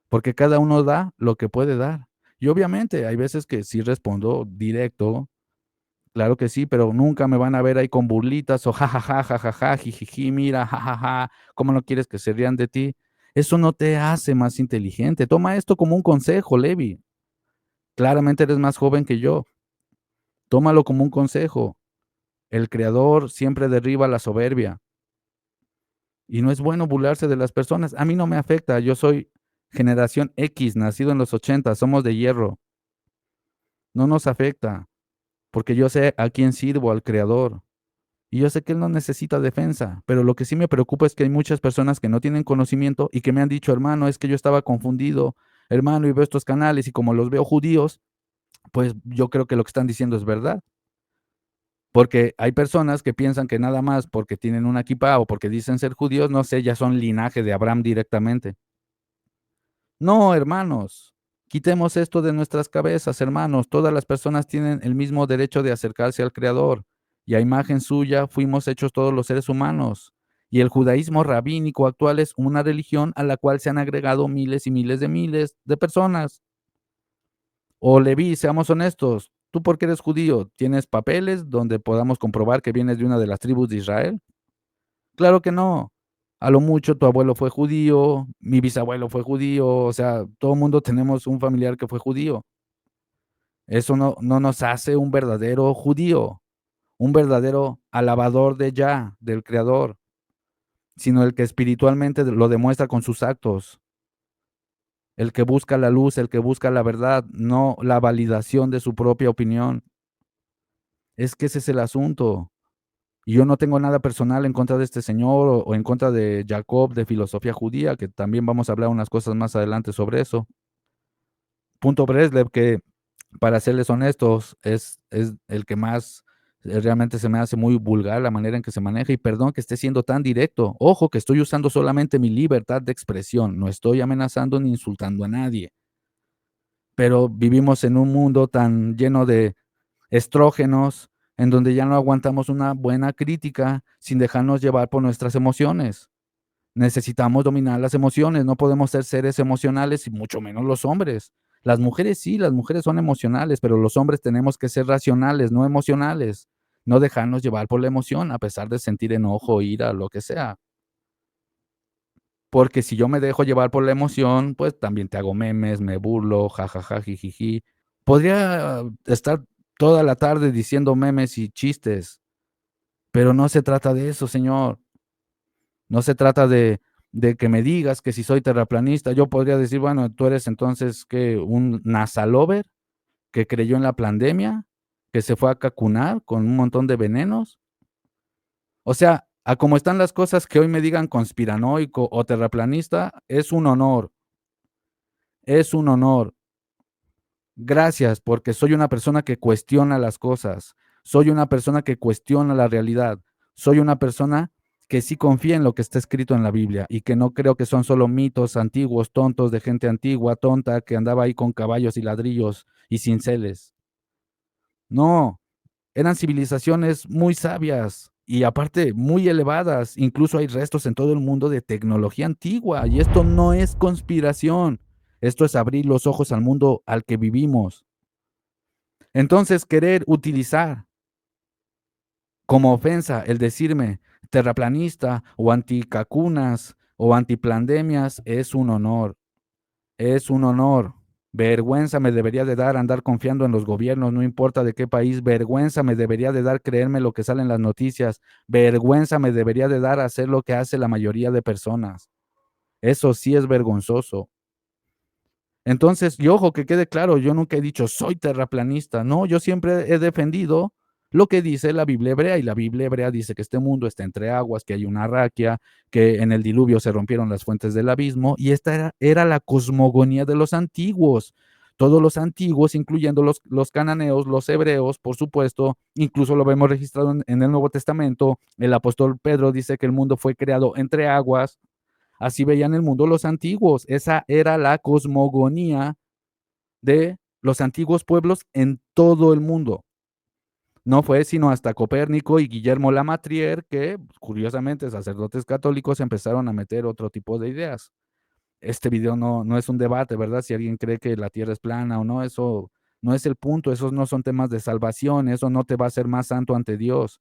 porque cada uno da lo que puede dar. Y obviamente hay veces que sí respondo directo, claro que sí, pero nunca me van a ver ahí con burlitas o jajaja, jajaja, jijiji, mira, jajaja, ¿cómo no quieres que se rían de ti? Eso no te hace más inteligente. Toma esto como un consejo, Levi. Claramente eres más joven que yo. Tómalo como un consejo. El creador siempre derriba la soberbia. Y no es bueno burlarse de las personas. A mí no me afecta. Yo soy generación X, nacido en los 80, somos de hierro. No nos afecta, porque yo sé a quién sirvo, al creador. Y yo sé que él no necesita defensa, pero lo que sí me preocupa es que hay muchas personas que no tienen conocimiento y que me han dicho, hermano, es que yo estaba confundido, hermano, y veo estos canales y como los veo judíos, pues yo creo que lo que están diciendo es verdad. Porque hay personas que piensan que nada más porque tienen una kipá o porque dicen ser judíos, no sé, ya son linaje de Abraham directamente. No, hermanos, quitemos esto de nuestras cabezas, hermanos. Todas las personas tienen el mismo derecho de acercarse al Creador, y a imagen suya fuimos hechos todos los seres humanos. Y el judaísmo rabínico actual es una religión a la cual se han agregado miles y miles de personas. O Leví, seamos honestos, ¿tú por qué eres judío? ¿Tienes papeles donde podamos comprobar que vienes de una de las tribus de Israel? Claro que no. A lo mucho tu abuelo fue judío, mi bisabuelo fue judío, o sea, todo el mundo tenemos un familiar que fue judío. Eso no nos hace un verdadero judío, un verdadero alabador de Yah, del Creador, sino el que espiritualmente lo demuestra con sus actos, el que busca la luz, el que busca la verdad, no la validación de su propia opinión. Es que ese es el asunto. Y yo no tengo nada personal en contra de este señor o en contra de Jacob de filosofía judía, que también vamos a hablar unas cosas más adelante sobre eso. Punto Breslev, que para serles honestos, es el que más realmente se me hace muy vulgar la manera en que se maneja. Y perdón que esté siendo tan directo. Ojo, que estoy usando solamente mi libertad de expresión. No estoy amenazando ni insultando a nadie. Pero vivimos en un mundo tan lleno de estrógenos, en donde ya no aguantamos una buena crítica sin dejarnos llevar por nuestras emociones. Necesitamos dominar las emociones, no podemos ser seres emocionales y mucho menos los hombres. Las mujeres sí, las mujeres son emocionales, pero los hombres tenemos que ser racionales, no emocionales. No dejarnos llevar por la emoción a pesar de sentir enojo, ira, lo que sea. Porque si yo me dejo llevar por la emoción, pues también te hago memes, me burlo, jajaja, jijiji. Podría estar toda la tarde diciendo memes y chistes, pero no se trata de eso, señor. No se trata de que me digas que si soy terraplanista, yo podría decir, bueno, tú eres entonces que un NASA lover que creyó en la pandemia que se fue a cacunar con un montón de venenos. O sea, a como están las cosas, que hoy me digan conspiranoico o terraplanista, es un honor, es un honor. Gracias, porque soy una persona que cuestiona las cosas, soy una persona que cuestiona la realidad, soy una persona que sí confía en lo que está escrito en la Biblia y que no creo que son solo mitos antiguos, tontos, de gente antigua, tonta, que andaba ahí con caballos y ladrillos y cinceles. No, eran civilizaciones muy sabias y aparte muy elevadas. Incluso hay restos en todo el mundo de tecnología antigua y esto no es conspiración. Esto es abrir los ojos al mundo al que vivimos. Entonces, querer utilizar como ofensa el decirme terraplanista o anticacunas o antiplandemias es un honor. Es un honor. Vergüenza me debería de dar andar confiando en los gobiernos, no importa de qué país. Vergüenza me debería de dar creerme lo que sale en las noticias. Vergüenza me debería de dar hacer lo que hace la mayoría de personas. Eso sí es vergonzoso. Entonces, y ojo, que quede claro, yo nunca he dicho soy terraplanista. No, yo siempre he defendido lo que dice la Biblia hebrea, y la Biblia hebrea dice que este mundo está entre aguas, que hay una raquia, que en el diluvio se rompieron las fuentes del abismo, y esta era la cosmogonía de los antiguos. Todos los antiguos, incluyendo los cananeos, los hebreos, por supuesto, incluso lo vemos registrado en el Nuevo Testamento. El apóstol Pedro dice que el mundo fue creado entre aguas. Así veían el mundo los antiguos. Esa era la cosmogonía de los antiguos pueblos en todo el mundo. No fue sino hasta Copérnico y Guillermo Lametrière que, curiosamente, sacerdotes católicos empezaron a meter otro tipo de ideas. Este video no es un debate, ¿verdad? Si alguien cree que la tierra es plana o no, eso no es el punto. Esos no son temas de salvación. Eso no te va a hacer más santo ante Dios.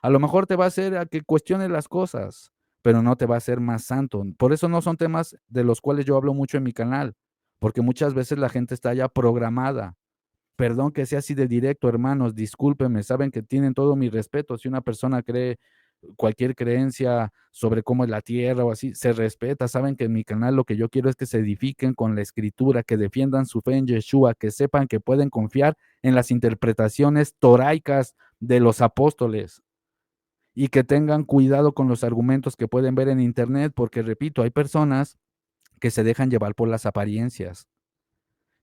A lo mejor te va a hacer a que cuestiones las cosas, pero no te va a hacer más santo. Por eso no son temas de los cuales yo hablo mucho en mi canal, porque muchas veces la gente está ya programada. Perdón que sea así de directo, hermanos, discúlpenme, saben que tienen todo mi respeto. Si una persona cree cualquier creencia sobre cómo es la tierra o así, se respeta. Saben que en mi canal lo que yo quiero es que se edifiquen con la escritura, que defiendan su fe en Yeshua, que sepan que pueden confiar en las interpretaciones toraicas de los apóstoles y que tengan cuidado con los argumentos que pueden ver en internet, porque repito, hay personas que se dejan llevar por las apariencias.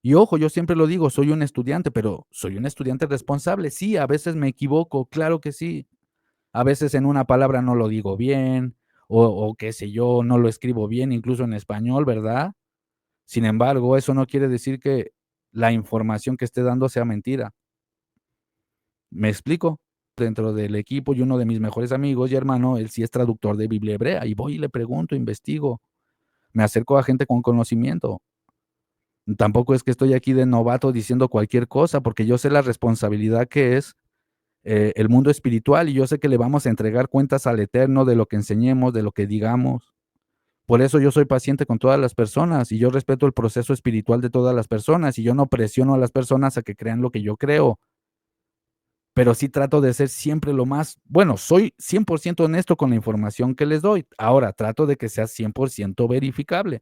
Y ojo, yo siempre lo digo, soy un estudiante, pero soy un estudiante responsable. Sí, a veces me equivoco, claro que sí. A veces en una palabra no lo digo bien, o qué sé yo, no lo escribo bien, incluso en español, ¿verdad? Sin embargo, eso no quiere decir que la información que esté dando sea mentira. ¿Me explico? Dentro del equipo y uno de mis mejores amigos y hermano, él sí es traductor de Biblia hebrea, y voy y le pregunto, investigo, me acerco a gente con conocimiento. Tampoco es que estoy aquí de novato diciendo cualquier cosa, porque yo sé la responsabilidad que es el mundo espiritual, y yo sé que le vamos a entregar cuentas al Eterno de lo que enseñemos, de lo que digamos. Por eso yo soy paciente con todas las personas y yo respeto el proceso espiritual de todas las personas, y yo no presiono a las personas a que crean lo que yo creo. Pero sí trato de ser siempre lo más, bueno, soy 100% honesto con la información que les doy. Ahora, trato de que sea 100% verificable.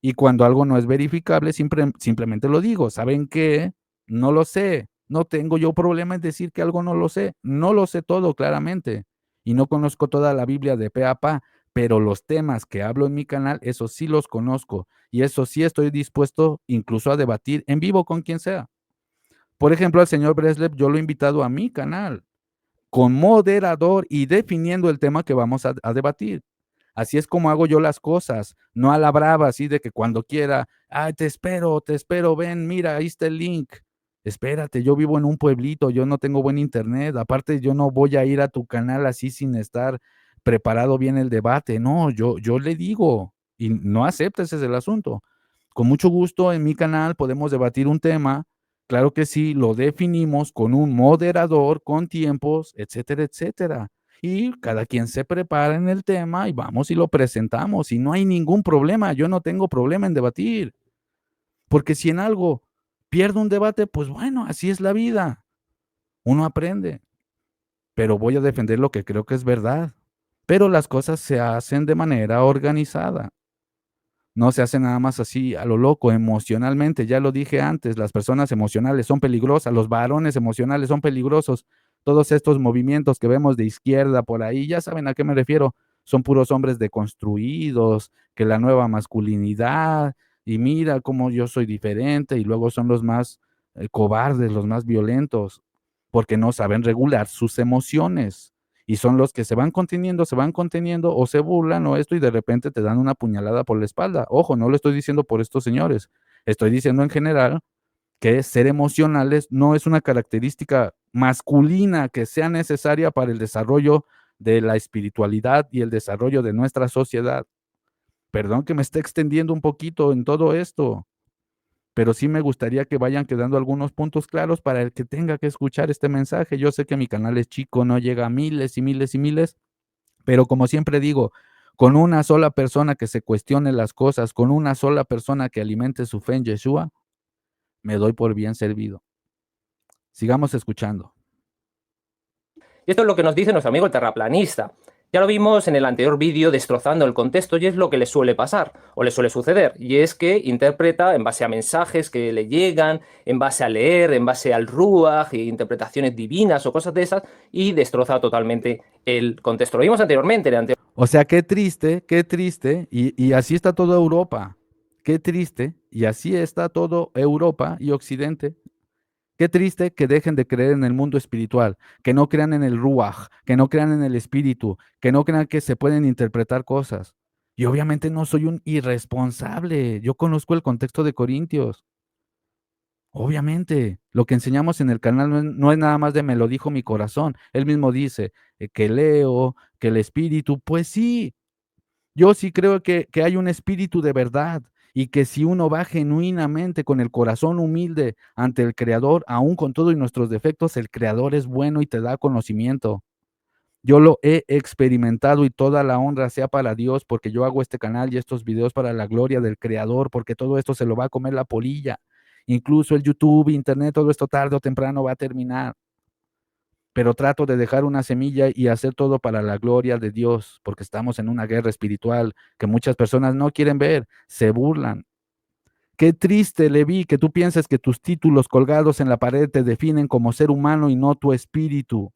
Y cuando algo no es verificable, simplemente lo digo. ¿Saben qué? No lo sé. No tengo yo problema en decir que algo no lo sé. No lo sé todo, claramente. Y no conozco toda la Biblia de pe a pa, pero los temas que hablo en mi canal, eso sí los conozco. Y eso sí estoy dispuesto incluso a debatir en vivo con quien sea. Por ejemplo, al señor Breslev yo lo he invitado a mi canal con moderador y definiendo el tema que vamos a debatir. Así es como hago yo las cosas, no a la brava, así de que cuando quiera, ay, te espero, ven, mira, ahí está el link. Espérate, yo vivo en un pueblito, yo no tengo buen internet, aparte yo no voy a ir a tu canal así sin estar preparado bien el debate. No, yo le digo, y no aceptes ese es el asunto. Con mucho gusto en mi canal podemos debatir un tema. Claro que sí, lo definimos con un moderador, con tiempos, etcétera, etcétera. Y cada quien se prepara en el tema y vamos y lo presentamos. Y no hay ningún problema, yo no tengo problema en debatir. Porque si en algo pierdo un debate, pues bueno, así es la vida. Uno aprende. Pero voy a defender lo que creo que es verdad. Pero las cosas se hacen de manera organizada. No se hace nada más así a lo loco, emocionalmente. Ya lo dije antes, las personas emocionales son peligrosas, los varones emocionales son peligrosos. Todos estos movimientos que vemos de izquierda por ahí, ya saben a qué me refiero. Son puros hombres deconstruidos, que la nueva masculinidad, y mira cómo yo soy diferente, y luego son los más cobardes, los más violentos, porque no saben regular sus emociones. Y son los que se van conteniendo o se burlan o esto y de repente te dan una puñalada por la espalda. Ojo, no lo estoy diciendo por estos señores, estoy diciendo en general que ser emocionales no es una característica masculina que sea necesaria para el desarrollo de la espiritualidad y el desarrollo de nuestra sociedad. Perdón que me esté extendiendo un poquito en todo esto, pero sí me gustaría que vayan quedando algunos puntos claros para el que tenga que escuchar este mensaje. Yo sé que mi canal es chico, no llega a miles y miles y miles, pero como siempre digo, con una sola persona que se cuestione las cosas, con una sola persona que alimente su fe en Yeshua, me doy por bien servido. Sigamos escuchando. Y esto es lo que nos dice nuestro amigo el terraplanista. Ya lo vimos en el anterior vídeo destrozando el contexto y es lo que le suele pasar o le suele suceder. Y es que interpreta en base a mensajes que le llegan, en base a leer, en base al ruaj, e interpretaciones divinas o cosas de esas y destroza totalmente el contexto. Lo vimos anteriormente en el anterior. O sea, qué triste, y así está toda Europa. Qué triste, y así está todo Europa y Occidente. Qué triste que dejen de creer en el mundo espiritual, que no crean en el Ruach, que no crean en el espíritu, que no crean que se pueden interpretar cosas. Y obviamente no soy un irresponsable, yo conozco el contexto de Corintios. Obviamente, lo que enseñamos en el canal no es nada más de me lo dijo mi corazón. Él mismo dice que leo, que el espíritu, pues sí, yo sí creo que hay un espíritu de verdad y que si uno va genuinamente con el corazón humilde ante el Creador, aún con todos nuestros defectos, el Creador es bueno y te da conocimiento. Yo lo he experimentado y toda la honra sea para Dios porque yo hago este canal y estos videos para la gloria del Creador, porque todo esto se lo va a comer la polilla. Incluso el YouTube, Internet, todo esto tarde o temprano va a terminar, pero trato de dejar una semilla y hacer todo para la gloria de Dios, porque estamos en una guerra espiritual que muchas personas no quieren ver, se burlan. Qué triste, Leví, que tú pienses que tus títulos colgados en la pared te definen como ser humano y no tu espíritu.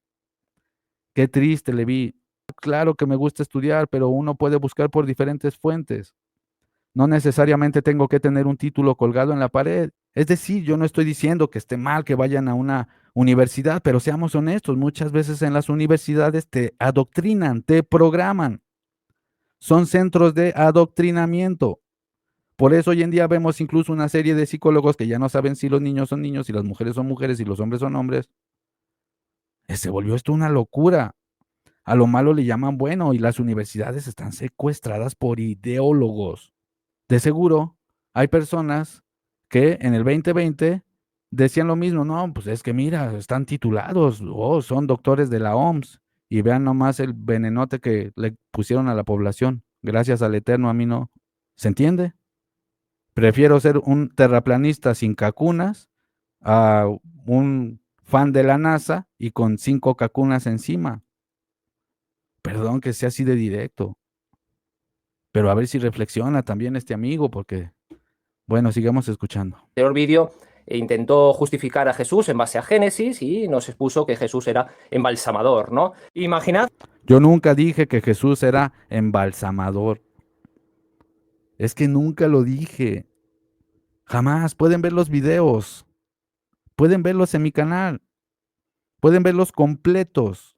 Qué triste, Leví. Claro que me gusta estudiar, pero uno puede buscar por diferentes fuentes. No necesariamente tengo que tener un título colgado en la pared. Es decir, yo no estoy diciendo que esté mal que vayan a una universidad, pero seamos honestos, muchas veces en las universidades te adoctrinan, te programan. Son centros de adoctrinamiento. Por eso hoy en día vemos incluso una serie de psicólogos que ya no saben si los niños son niños, si las mujeres son mujeres, si los hombres son hombres. Se volvió esto una locura. A lo malo le llaman bueno y las universidades están secuestradas por ideólogos. De seguro, hay personas que en el 2020 decían lo mismo, no, pues es que mira, están titulados, son doctores de la OMS, y vean nomás el venenote que le pusieron a la población. Gracias al Eterno, a mí no. ¿Se entiende? Prefiero ser un terraplanista sin cacunas a un fan de la NASA y con 5 cacunas encima. Perdón que sea así de directo, pero a ver si reflexiona también este amigo, porque, bueno, sigamos escuchando. Anterior vídeo intentó justificar a Jesús en base a Génesis y nos expuso que Jesús era embalsamador, ¿no? Imaginad. Yo nunca dije que Jesús era embalsamador. Es que nunca lo dije. Jamás. Pueden ver los videos. Pueden verlos en mi canal. Pueden verlos completos.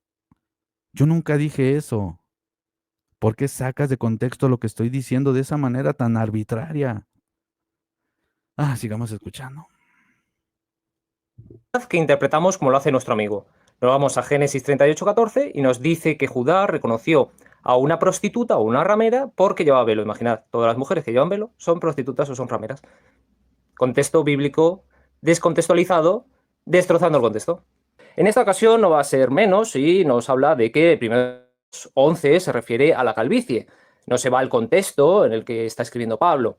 Yo nunca dije eso. ¿Por qué sacas de contexto lo que estoy diciendo de esa manera tan arbitraria? Sigamos escuchando. Que interpretamos como lo hace nuestro amigo. Nos vamos a Génesis 38:14 y nos dice que Judá reconoció a una prostituta o una ramera porque llevaba velo. Imaginad, todas las mujeres que llevan velo son prostitutas o son rameras. Contexto bíblico descontextualizado, destrozando el contexto. En esta ocasión no va a ser menos y nos habla de que primero 11 se refiere a la calvicie. No se va al contexto en el que está escribiendo Pablo.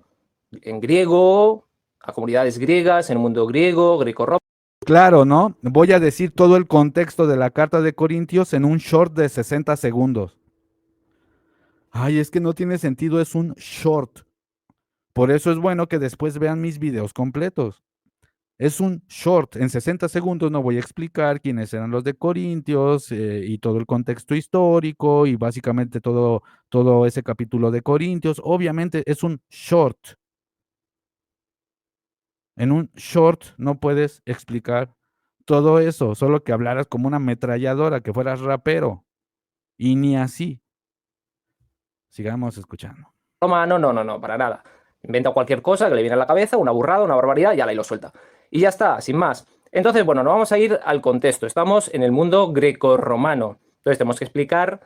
En griego, a comunidades griegas, en el mundo griego, greco-romano. Claro, ¿no? Voy a decir todo el contexto de la carta de Corintios en un short de 60 segundos. Es que no tiene sentido, es un short. Por eso es bueno que después vean mis videos completos. Es un short, en 60 segundos no voy a explicar quiénes eran los de Corintios y todo el contexto histórico y básicamente todo ese capítulo de Corintios. Obviamente es un short. En un short no puedes explicar todo eso, solo que hablaras como una ametralladora, que fueras rapero. Y ni así. Sigamos escuchando. romano, no, para nada. Inventa cualquier cosa que le viene a la cabeza, una burrada, una barbaridad, y ala, y lo suelta. Y ya está, sin más. Entonces, bueno, nos vamos a ir al contexto. Estamos en el mundo grecorromano. Entonces tenemos que explicar.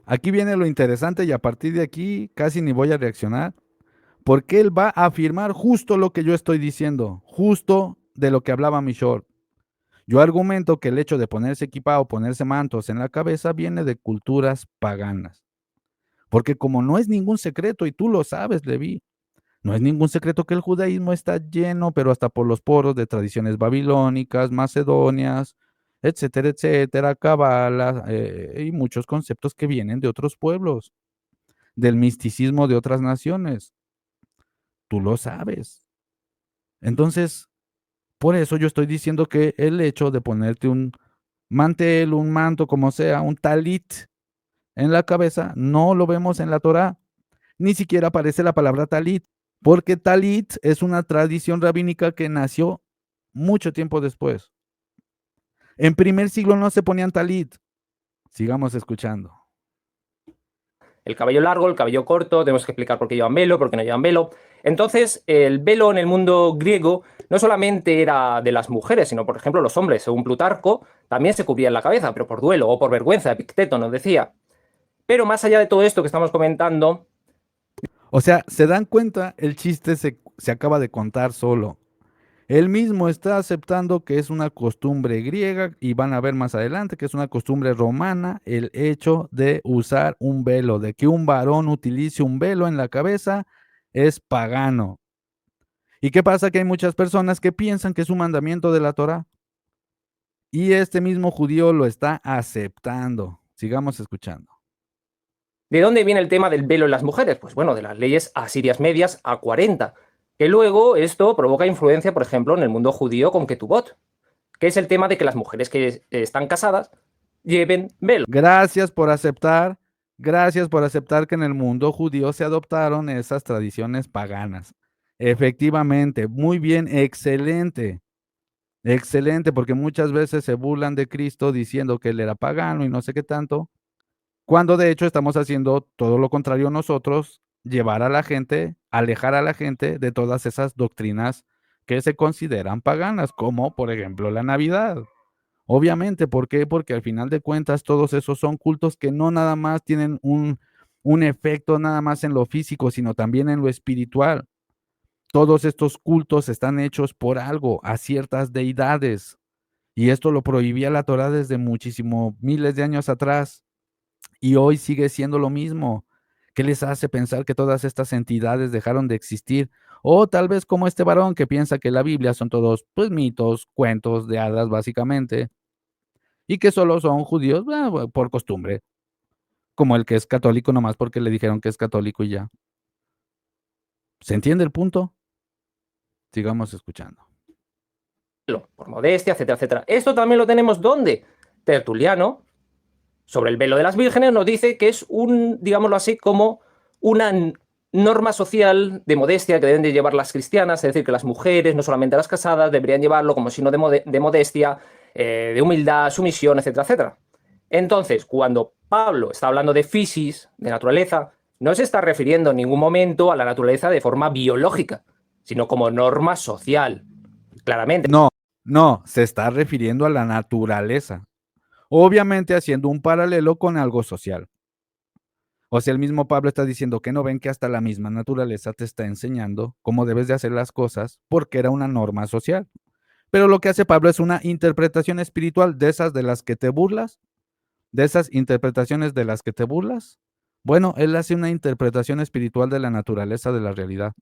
Aquí viene lo interesante y a partir de aquí casi ni voy a reaccionar, porque él va a afirmar justo lo que yo estoy diciendo, justo de lo que hablaba mi short. Yo argumento que el hecho de ponerse equipado, ponerse mantos en la cabeza viene de culturas paganas. Porque como no es ningún secreto, y tú lo sabes, Leví, no es ningún secreto que el judaísmo está lleno, pero hasta por los poros, de tradiciones babilónicas, macedonias, etcétera, cábala, y muchos conceptos que vienen de otros pueblos, del misticismo de otras naciones. Tú lo sabes. Entonces, por eso yo estoy diciendo que el hecho de ponerte un mantel, un manto, como sea, un talit en la cabeza, no lo vemos en la Torá. Ni siquiera aparece la palabra talit, porque talit es una tradición rabínica que nació mucho tiempo después. En primer siglo no se ponían talit. Sigamos escuchando. El cabello largo, el cabello corto, tenemos que explicar por qué llevan velo, por qué no llevan velo. Entonces, el velo en el mundo griego no solamente era de las mujeres, sino, por ejemplo, los hombres, según Plutarco, también se cubrían la cabeza, pero por duelo o por vergüenza, Epicteto nos decía. Pero más allá de todo esto que estamos comentando. O sea, ¿se dan cuenta? El chiste se acaba de contar solo. Él mismo está aceptando que es una costumbre griega y van a ver más adelante que es una costumbre romana el hecho de usar un velo, de que un varón utilice un velo en la cabeza es pagano. ¿Y qué pasa? Que hay muchas personas que piensan que es un mandamiento de la Torá y este mismo judío lo está aceptando. Sigamos escuchando. ¿De dónde viene el tema del velo en las mujeres? Pues bueno, de las leyes asirias medias A40, que luego esto provoca influencia, por ejemplo, en el mundo judío con Ketubot, que es el tema de que las mujeres que están casadas lleven velo. Gracias por aceptar que en el mundo judío se adoptaron esas tradiciones paganas. Efectivamente, muy bien, excelente. Excelente, porque muchas veces se burlan de Cristo diciendo que él era pagano y no sé qué tanto, cuando de hecho estamos haciendo todo lo contrario nosotros, llevar a la gente, alejar a la gente de todas esas doctrinas que se consideran paganas, como por ejemplo la Navidad. Obviamente, ¿por qué? Porque al final de cuentas todos esos son cultos que no nada más tienen un efecto nada más en lo físico, sino también en lo espiritual. Todos estos cultos están hechos por algo, a ciertas deidades. Y esto lo prohibía la Torá desde muchísimo, miles de años atrás. Y hoy sigue siendo lo mismo. ¿Qué les hace pensar que todas estas entidades dejaron de existir? O tal vez como este varón que piensa que la Biblia son todos pues mitos, cuentos de hadas básicamente, y que solo son judíos por costumbre, como el que es católico nomás porque le dijeron que es católico y ya. ¿Se entiende el punto? Sigamos escuchando. Por modestia, etcétera. Esto también lo tenemos ¿dónde? Tertuliano, sobre el velo de las vírgenes, nos dice que es digámoslo así, como una norma social de modestia que deben de llevar las cristianas, es decir, que las mujeres, no solamente las casadas, deberían llevarlo como signo de modestia, de humildad, sumisión, etcétera. Entonces, cuando Pablo está hablando de fisis, de naturaleza, no se está refiriendo en ningún momento a la naturaleza de forma biológica, sino como norma social, claramente. No, se está refiriendo a la naturaleza. Obviamente haciendo un paralelo con algo social. O sea, el mismo Pablo está diciendo que no ven que hasta la misma naturaleza te está enseñando cómo debes de hacer las cosas porque era una norma social. Pero lo que hace Pablo es una interpretación espiritual de esas de las que te burlas, de esas interpretaciones de las que te burlas. Bueno, él hace una interpretación espiritual de la naturaleza de la realidad.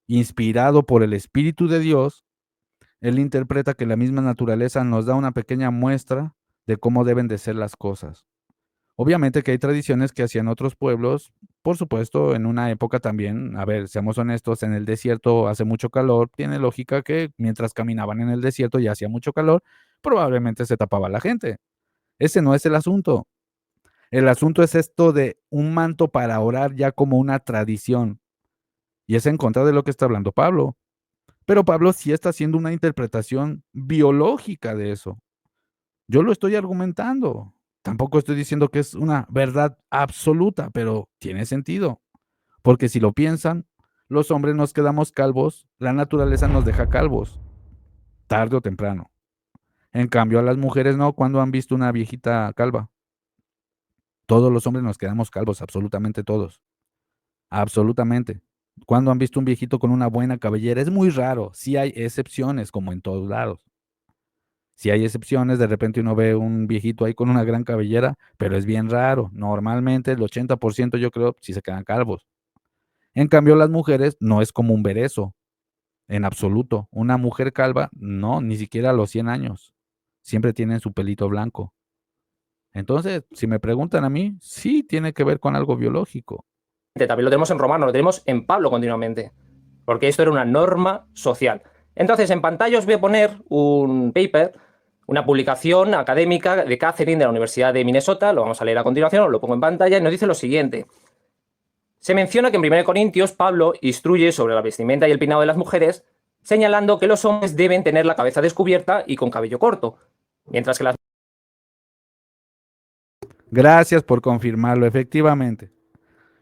Inspirado por el Espíritu de Dios, él interpreta que la misma naturaleza nos da una pequeña muestra de cómo deben de ser las cosas. Obviamente que hay tradiciones que hacían otros pueblos por supuesto, en una época también, a ver, seamos honestos, en el desierto hace mucho calor, tiene lógica que mientras caminaban en el desierto y hacía mucho calor, probablemente se tapaba la gente. Ese no es el asunto. El asunto es esto de un manto para orar ya como una tradición. Y es en contra de lo que está hablando Pablo. Pero Pablo sí está haciendo una interpretación biológica de eso. Yo lo estoy argumentando. Tampoco estoy diciendo que es una verdad absoluta, pero tiene sentido. Porque si lo piensan, los hombres nos quedamos calvos, la naturaleza nos deja calvos, tarde o temprano. En cambio, a las mujeres no, cuando han visto una viejita calva. Todos los hombres nos quedamos calvos, absolutamente todos. Absolutamente. Cuando han visto un viejito con una buena cabellera, es muy raro. Sí hay excepciones, como en todos lados. Sí hay excepciones, de repente uno ve un viejito ahí con una gran cabellera, pero es bien raro. Normalmente el 80% yo creo sí se quedan calvos. En cambio, las mujeres no es común ver eso, en absoluto. Una mujer calva, no, ni siquiera a los 100 años. Siempre tienen su pelito blanco. Entonces, si me preguntan a mí, sí tiene que ver con algo biológico. También lo tenemos en Romano, lo tenemos en Pablo continuamente, porque esto era una norma social. Entonces, en pantalla os voy a poner un paper, una publicación académica de Catherine de la Universidad de Minnesota, lo vamos a leer a continuación, os lo pongo en pantalla, y nos dice lo siguiente. Se menciona que en 1 Corintios Pablo instruye sobre la vestimenta y el peinado de las mujeres, señalando que los hombres deben tener la cabeza descubierta y con cabello corto, mientras que las... Gracias por confirmarlo, efectivamente.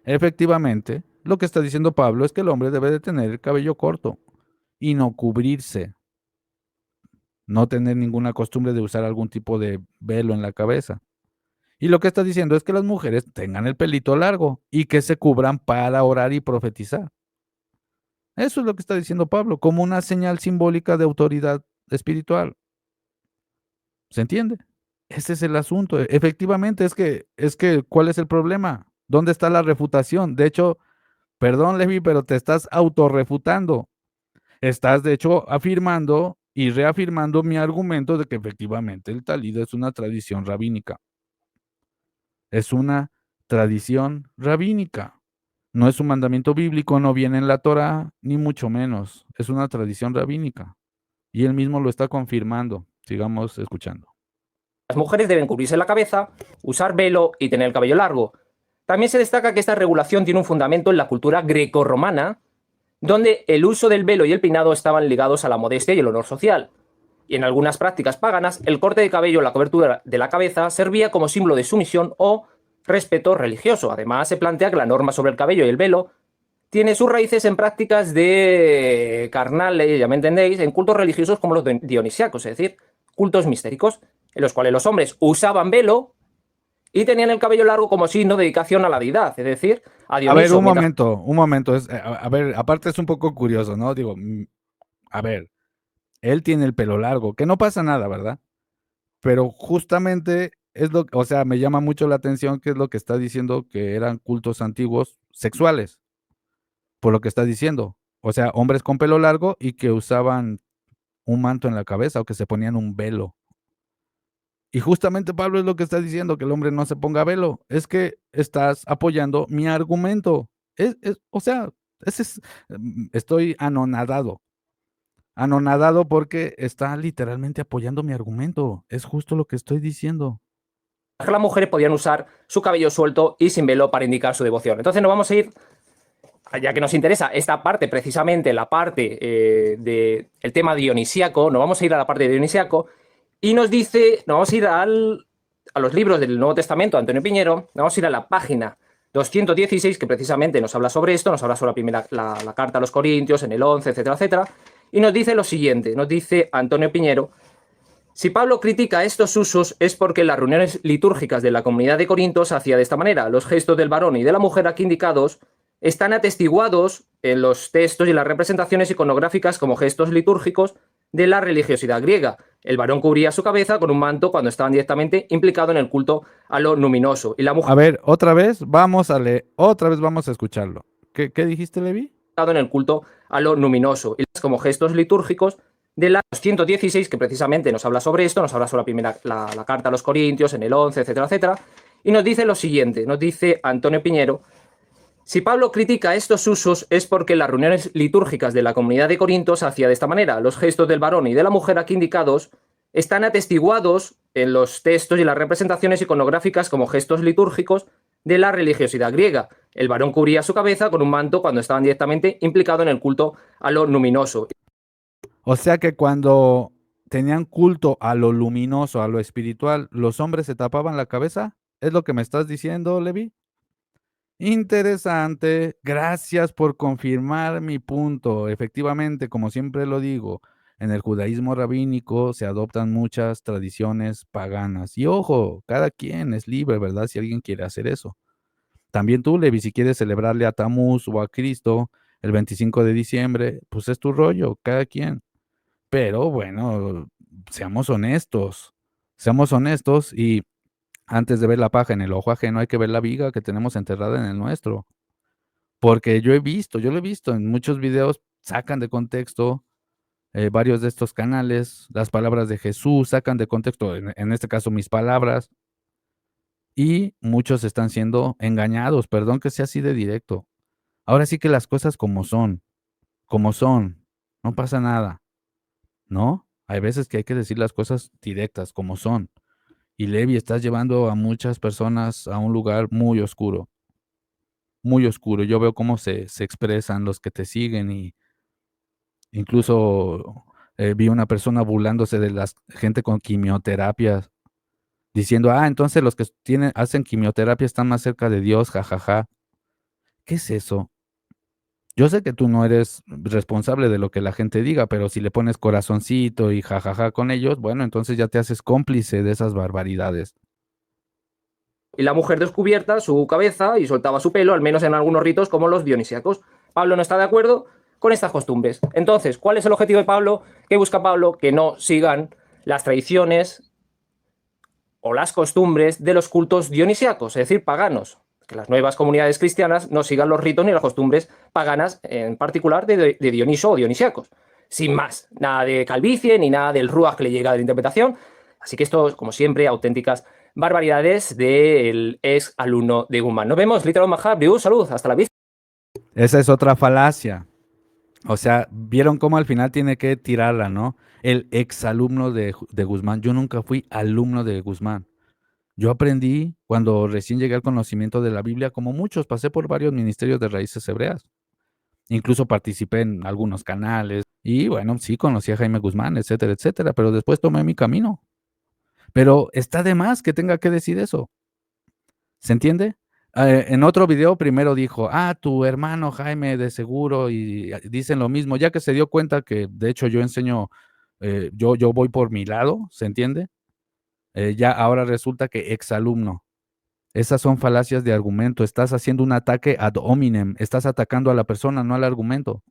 Efectivamente, lo que está diciendo Pablo es que el hombre debe de tener el cabello corto y no cubrirse, no tener ninguna costumbre de usar algún tipo de velo en la cabeza. Y lo que está diciendo es que las mujeres tengan el pelito largo y que se cubran para orar y profetizar. Eso es lo que está diciendo Pablo, como una señal simbólica de autoridad espiritual. ¿Se entiende? Ese es el asunto. Efectivamente, ¿cuál es el problema? ¿Dónde está la refutación? De hecho, perdón, Levi, pero te estás autorrefutando. Estás, de hecho, afirmando y reafirmando mi argumento de que efectivamente el talid es una tradición rabínica. Es una tradición rabínica. No es un mandamiento bíblico, no viene en la Torá, ni mucho menos. Es una tradición rabínica. Y él mismo lo está confirmando. Sigamos escuchando. Las mujeres deben cubrirse la cabeza, usar velo y tener el cabello largo. También se destaca que esta regulación tiene un fundamento en la cultura grecorromana, donde el uso del velo y el peinado estaban ligados a la modestia y el honor social. Y en algunas prácticas paganas, el corte de cabello o la cobertura de la cabeza servía como símbolo de sumisión o respeto religioso. Además, se plantea que la norma sobre el cabello y el velo tiene sus raíces en prácticas de carnales, ya me entendéis, en cultos religiosos como los dionisíacos, es decir, cultos mistéricos, en los cuales los hombres usaban velo y tenían el cabello largo como signo de dedicación a la deidad, es decir, a Dioniso. A ver, un momento. A ver, aparte es un poco curioso, ¿no? Digo, a ver, él tiene el pelo largo, que no pasa nada, ¿verdad? Pero justamente o sea, me llama mucho la atención que es lo que está diciendo que eran cultos antiguos sexuales, por lo que está diciendo. O sea, hombres con pelo largo y que usaban un manto en la cabeza o que se ponían un velo. Y justamente Pablo es lo que está diciendo, que el hombre no se ponga velo. Es que estás apoyando mi argumento. O sea, estoy anonadado. Anonadado porque está literalmente apoyando mi argumento. Es justo lo que estoy diciendo. Las mujeres podían usar su cabello suelto y sin velo para indicar su devoción. Entonces nos vamos a ir, ya que nos interesa esta parte, precisamente la parte del tema dionisíaco, nos vamos a ir a la parte de dionisíaco y nos dice, nos vamos a ir a los libros del Nuevo Testamento, Antonio Piñero, nos vamos a ir a la página 216, que precisamente nos habla sobre esto, nos habla sobre la carta a los Corintios, en el 11, etcétera, etcétera, y nos dice lo siguiente, nos dice Antonio Piñero: si Pablo critica estos usos es porque las reuniones litúrgicas de la comunidad de Corinto se hacía de esta manera. Los gestos del varón y de la mujer aquí indicados están atestiguados en los textos y las representaciones iconográficas como gestos litúrgicos de la religiosidad griega. El varón cubría su cabeza con un manto cuando estaban directamente implicados en el culto a lo luminoso. Y la mujer... A ver, otra vez vamos a escucharlo. ¿Qué dijiste, Levi? En el culto a lo luminoso. Y como gestos litúrgicos de la 116, que precisamente nos habla sobre esto, nos habla sobre la carta a los Corintios, en el 11, etcétera, etcétera, y nos dice lo siguiente, nos dice Antonio Piñero: Si Pablo critica estos usos es porque las reuniones litúrgicas de la comunidad de Corinto se hacía de esta manera. Los gestos del varón y de la mujer aquí indicados están atestiguados en los textos y las representaciones iconográficas como gestos litúrgicos de la religiosidad griega. El varón cubría su cabeza con un manto cuando estaban directamente implicados en el culto a lo luminoso. O sea que cuando tenían culto a lo luminoso, a lo espiritual, los hombres se tapaban la cabeza. ¿Es lo que me estás diciendo, Levi? Interesante. Gracias por confirmar mi punto. Efectivamente, como siempre lo digo, en el judaísmo rabínico se adoptan muchas tradiciones paganas. Y ojo, cada quien es libre, ¿verdad? Si alguien quiere hacer eso. También tú, Levi, si quieres celebrarle a Tamuz o a Cristo el 25 de diciembre, pues es tu rollo, cada quien. Pero bueno, seamos honestos y antes de ver la paja en el ojo ajeno hay que ver la viga que tenemos enterrada en el nuestro. Porque yo lo he visto en muchos videos, sacan de contexto varios de estos canales, las palabras de Jesús, sacan de contexto, en este caso mis palabras, y muchos están siendo engañados, perdón que sea así de directo. Ahora sí que las cosas como son, no pasa nada, ¿no? Hay veces que hay que decir las cosas directas, como son. Y Levi, estás llevando a muchas personas a un lugar muy oscuro, muy oscuro. Yo veo cómo se expresan los que te siguen y incluso vi una persona burlándose de la gente con quimioterapias, diciendo, entonces los que hacen quimioterapia están más cerca de Dios, jajaja. ¿Qué es eso? Yo sé que tú no eres responsable de lo que la gente diga, pero si le pones corazoncito y jajaja con ellos, bueno, entonces ya te haces cómplice de esas barbaridades. Y la mujer descubierta su cabeza y soltaba su pelo, al menos en algunos ritos como los dionisíacos. Pablo no está de acuerdo con estas costumbres. Entonces, ¿cuál es el objetivo de Pablo? ¿Qué busca Pablo? Que no sigan las tradiciones o las costumbres de los cultos dionisíacos, es decir, paganos. Que las nuevas comunidades cristianas no sigan los ritos ni las costumbres paganas, en particular de Dioniso o dionisíacos. Sin más, nada de calvicie ni nada del ruaj que le llega de la interpretación. Así que esto, como siempre, auténticas barbaridades del ex alumno de Guzmán. Nos vemos, Literal Mahab, salud, hasta la vista. Esa es otra falacia. O sea, vieron cómo al final tiene que tirarla, ¿no? El exalumno de Guzmán. Yo nunca fui alumno de Guzmán. Yo aprendí cuando recién llegué al conocimiento de la Biblia, como muchos, pasé por varios ministerios de raíces hebreas. Incluso participé en algunos canales y bueno, sí, conocí a Jaime Guzmán, etcétera, etcétera, pero después tomé mi camino. Pero está de más que tenga que decir eso. ¿Se entiende? En otro video primero dijo, tu hermano Jaime de seguro, y dicen lo mismo, ya que se dio cuenta que de hecho yo enseño, yo voy por mi lado, ¿se entiende? Ya ahora resulta que exalumno. Esas son falacias de argumento, estás haciendo un ataque ad hominem, estás atacando a la persona, no al argumento.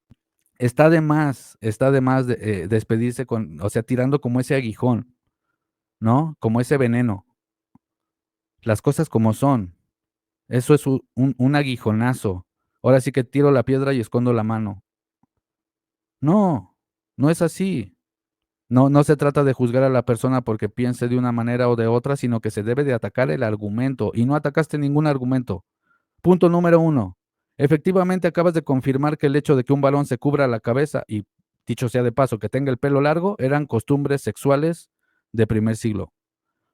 Está de más despedirse o sea, tirando como ese aguijón, ¿no? Como ese veneno. Las cosas como son. Eso es un aguijonazo. Ahora sí que tiro la piedra y escondo la mano. No, no es así. No se trata de juzgar a la persona porque piense de una manera o de otra, sino que se debe de atacar el argumento. Y no atacaste ningún argumento. Punto número 1. Efectivamente acabas de confirmar que el hecho de que un varón se cubra la cabeza y, dicho sea de paso, que tenga el pelo largo, eran costumbres sexuales de primer siglo.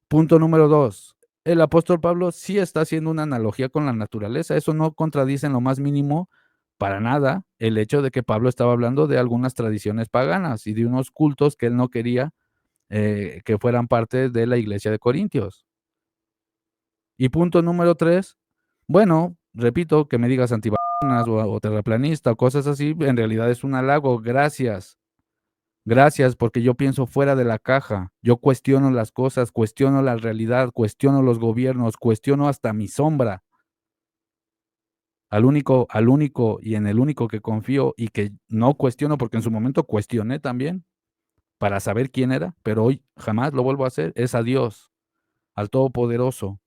Punto número 2. El apóstol Pablo sí está haciendo una analogía con la naturaleza. Eso no contradice en lo más mínimo, para nada, el hecho de que Pablo estaba hablando de algunas tradiciones paganas y de unos cultos que él no quería que fueran parte de la iglesia de Corintios. Y punto número 3. Bueno, repito, que me digas antivacunas o terraplanista o cosas así, en realidad es un halago. Gracias. Gracias, porque yo pienso fuera de la caja. Yo cuestiono las cosas, cuestiono la realidad, cuestiono los gobiernos, cuestiono hasta mi sombra. Al único y en el único que confío y que no cuestiono, porque en su momento cuestioné también para saber quién era, pero hoy jamás lo vuelvo a hacer, es a Dios, al Todopoderoso.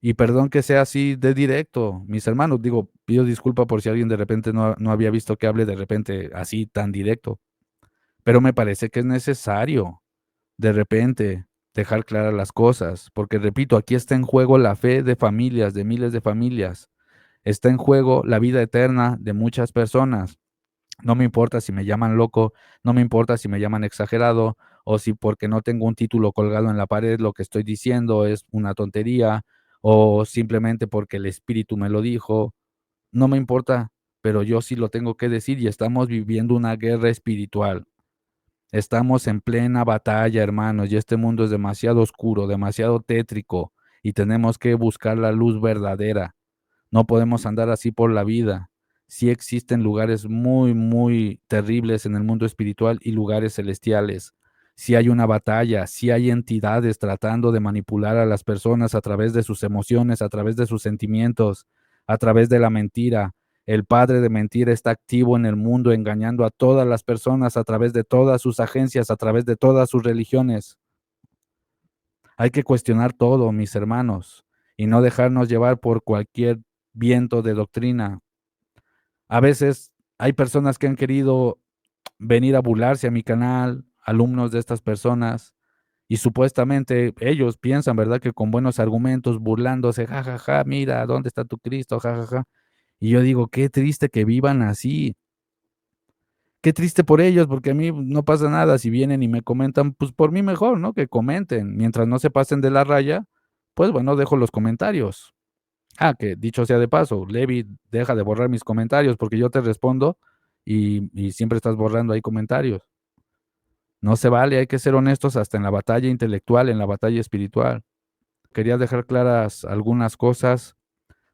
Y perdón que sea así de directo, mis hermanos, digo, pido disculpa por si alguien de repente no había visto que hable de repente así tan directo, pero me parece que es necesario de repente dejar claras las cosas, porque repito, aquí está en juego la fe de familias, de miles de familias. Está en juego la vida eterna de muchas personas. No me importa si me llaman loco, no me importa si me llaman exagerado, o si porque no tengo un título colgado en la pared lo que estoy diciendo es una tontería, o simplemente porque el espíritu me lo dijo. No me importa, pero yo sí lo tengo que decir y estamos viviendo una guerra espiritual. Estamos en plena batalla, hermanos, y este mundo es demasiado oscuro, demasiado tétrico, y tenemos que buscar la luz verdadera. No podemos andar así por la vida. Sí existen lugares muy, muy terribles en el mundo espiritual y lugares celestiales. Sí hay una batalla, sí hay entidades tratando de manipular a las personas a través de sus emociones, a través de sus sentimientos, a través de la mentira. El padre de mentira está activo en el mundo, engañando a todas las personas a través de todas sus agencias, a través de todas sus religiones. Hay que cuestionar todo, mis hermanos, y no dejarnos llevar por cualquier viento de doctrina. A veces hay personas que han querido venir a burlarse a mi canal, alumnos de estas personas, y supuestamente ellos piensan, ¿verdad?, que con buenos argumentos, burlándose, jajaja, ja, ja, mira, ¿dónde está tu Cristo? Jajaja. Ja, ja. Y yo digo, qué triste que vivan así. Qué triste por ellos, porque a mí no pasa nada si vienen y me comentan, pues por mí mejor, ¿no? Que comenten, mientras no se pasen de la raya, pues bueno, dejo los comentarios. Ah, que dicho sea de paso, Levi, deja de borrar mis comentarios porque yo te respondo y siempre estás borrando ahí comentarios. No se vale, hay que ser honestos hasta en la batalla intelectual, en la batalla espiritual. Quería dejar claras algunas cosas.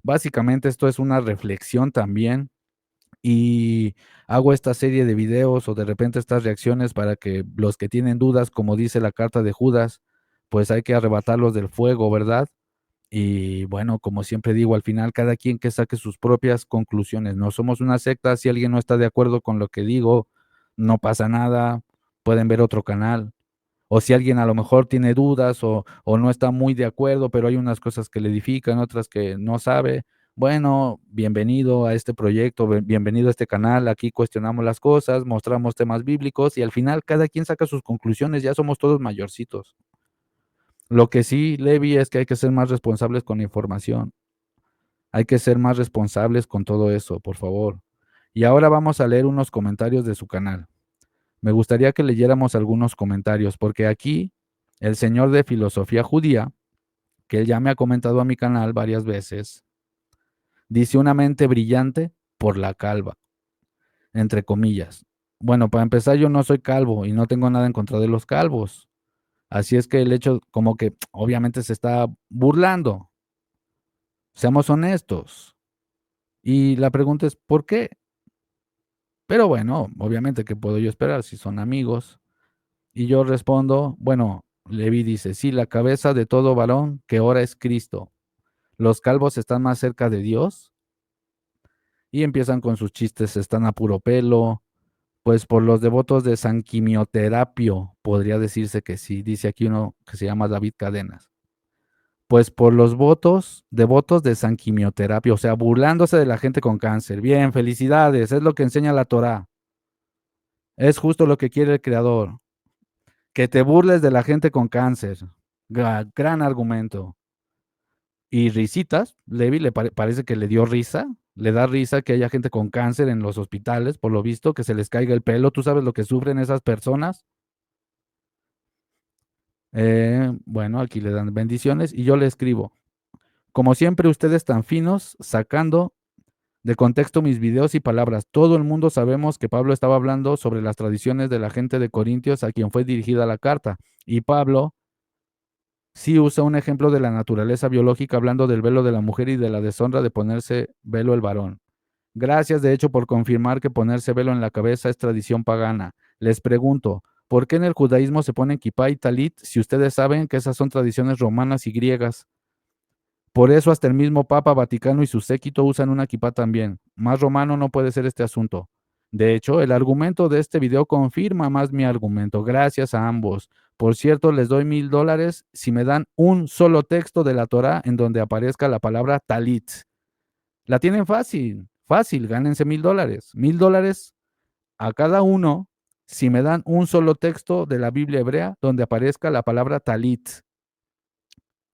Básicamente esto es una reflexión también y hago esta serie de videos o de repente estas reacciones para que los que tienen dudas, como dice la carta de Judas, pues hay que arrebatarlos del fuego, ¿verdad? Y bueno, como siempre digo, al final cada quien que saque sus propias conclusiones. No somos una secta, si alguien no está de acuerdo con lo que digo, no pasa nada, pueden ver otro canal. O si alguien a lo mejor tiene dudas o no está muy de acuerdo, pero hay unas cosas que le edifican, otras que no sabe. Bueno, bienvenido a este proyecto, bienvenido a este canal. Aquí cuestionamos las cosas, mostramos temas bíblicos y al final cada quien saca sus conclusiones, ya somos todos mayorcitos. Lo que sí, Levi, es que hay que ser más responsables con la información. Hay que ser más responsables con todo eso, por favor. Y ahora vamos a leer unos comentarios de su canal. Me gustaría que leyéramos algunos comentarios, porque aquí el señor de filosofía judía, que él ya me ha comentado a mi canal varias veces, dice una mente brillante por la calva, entre comillas. Bueno, para empezar, yo no soy calvo y no tengo nada en contra de los calvos. Así es que el hecho, como que obviamente se está burlando. Seamos honestos. Y la pregunta es, ¿por qué? Pero bueno, obviamente, ¿qué puedo yo esperar si son amigos? Y yo respondo, bueno, Levi dice, sí, la cabeza de todo varón que ora es Cristo. ¿Los calvos están más cerca de Dios? Y empiezan con sus chistes, están a puro pelo. Pues por los devotos de San Quimioterapio, podría decirse que sí. Dice aquí uno que se llama David Cadenas. Pues por los devotos de San Quimioterapia, o sea, burlándose de la gente con cáncer. Bien, felicidades, es lo que enseña la Torá. Es justo lo que quiere el Creador. Que te burles de la gente con cáncer. Gran argumento. Y risitas, Levi parece que le dio risa. Le da risa que haya gente con cáncer en los hospitales, por lo visto, que se les caiga el pelo. ¿Tú sabes lo que sufren esas personas? Bueno, aquí le dan bendiciones y yo le escribo. Como siempre, ustedes tan finos, sacando de contexto mis videos y palabras. Todo el mundo sabemos que Pablo estaba hablando sobre las tradiciones de la gente de Corintios a quien fue dirigida la carta. Y Pablo sí usa un ejemplo de la naturaleza biológica hablando del velo de la mujer y de la deshonra de ponerse velo el varón. Gracias, de hecho, por confirmar que ponerse velo en la cabeza es tradición pagana. Les pregunto, ¿por qué en el judaísmo se ponen kipá y talit si ustedes saben que esas son tradiciones romanas y griegas? Por eso hasta el mismo Papa Vaticano y su séquito usan una kipá también. Más romano no puede ser este asunto. De hecho, el argumento de este video confirma más mi argumento. Gracias a ambos. Por cierto, les doy $1000 si me dan un solo texto de la Torá en donde aparezca la palabra talit. La tienen fácil, fácil, gánense $1000. $1000 a cada uno si me dan un solo texto de la Biblia hebrea donde aparezca la palabra talit.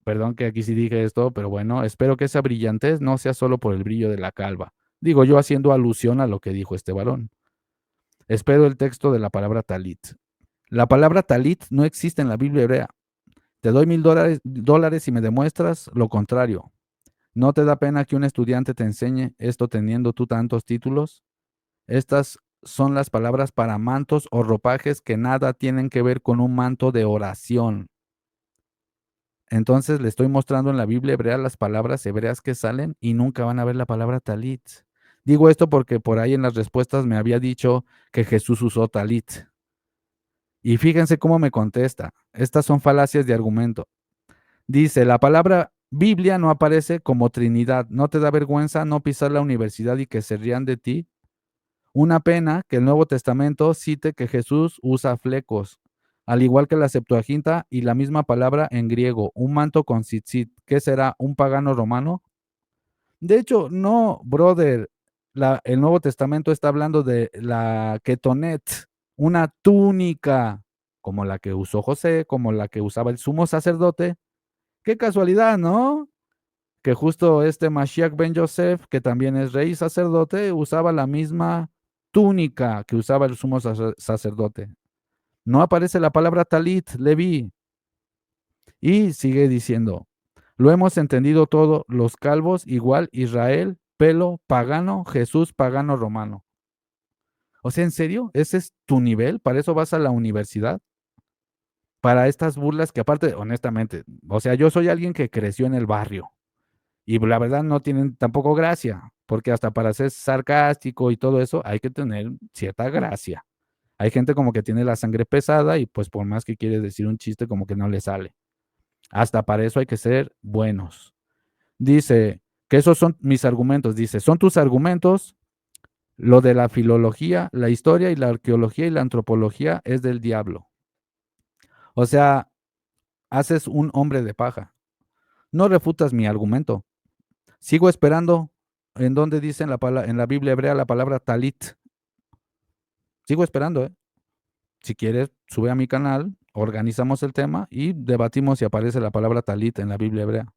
perdón que aquí sí dije esto, pero bueno, espero que esa brillantez no sea solo por el brillo de la calva. Digo yo haciendo alusión a lo que dijo este varón. Espero el texto de la palabra talit. La palabra talit no existe en la Biblia hebrea. Te doy $1,000 si me demuestras lo contrario. ¿No te da pena que un estudiante te enseñe esto teniendo tú tantos títulos? Estas son las palabras para mantos o ropajes que nada tienen que ver con un manto de oración. Entonces le estoy mostrando en la Biblia hebrea las palabras hebreas que salen y nunca van a ver la palabra talit. Digo esto porque por ahí en las respuestas me había dicho que Jesús usó talit. Y fíjense cómo me contesta. Estas son falacias de argumento. Dice, la palabra Biblia no aparece como Trinidad. ¿No te da vergüenza no pisar la universidad y que se rían de ti? Una pena que el Nuevo Testamento cite que Jesús usa flecos, al igual que la Septuaginta y la misma palabra en griego, un manto con tzitzit. ¿Qué será? ¿Un pagano romano? De hecho, no, brother. El Nuevo Testamento está hablando de la ketonet, una túnica, como la que usó José, como la que usaba el sumo sacerdote. Qué casualidad, ¿no? Que justo este Mashiach ben Yosef, que también es rey y sacerdote, usaba la misma túnica que usaba el sumo sacerdote. No aparece la palabra talit, Leví. Y sigue diciendo, lo hemos entendido todo, los calvos igual, Israel, pelo, pagano, Jesús, pagano romano. O sea, ¿en serio? ¿Ese es tu nivel? ¿Para eso vas a la universidad? Para estas burlas que aparte, honestamente, o sea, yo soy alguien que creció en el barrio. Y la verdad no tienen tampoco gracia, porque hasta para ser sarcástico y todo eso hay que tener cierta gracia. Hay gente como que tiene la sangre pesada y pues por más que quiere decir un chiste como que no le sale. Hasta para eso hay que ser buenos. Dice que esos son mis argumentos. Dice, son tus argumentos. Lo de la filología, la historia y la arqueología y la antropología es del diablo. O sea, haces un hombre de paja. No refutas mi argumento. Sigo esperando en donde dice en la Biblia hebrea la palabra talit. Sigo esperando, ¿eh? Si quieres, sube a mi canal, organizamos el tema y debatimos si aparece la palabra talit en la Biblia hebrea.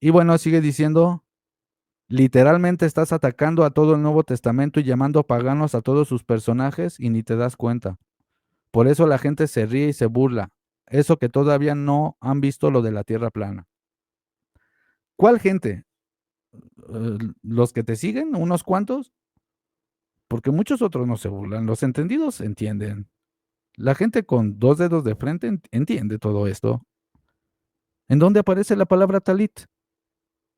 Y bueno, sigue diciendo, literalmente estás atacando a todo el Nuevo Testamento y llamando paganos a todos sus personajes y ni te das cuenta. Por eso la gente se ríe y se burla. Eso que todavía no han visto lo de la tierra plana. ¿Cuál gente? ¿Los que te siguen? ¿Unos cuantos? Porque muchos otros no se burlan. Los entendidos entienden. La gente con 2 dedos de frente entiende todo esto. ¿En dónde aparece la palabra talit?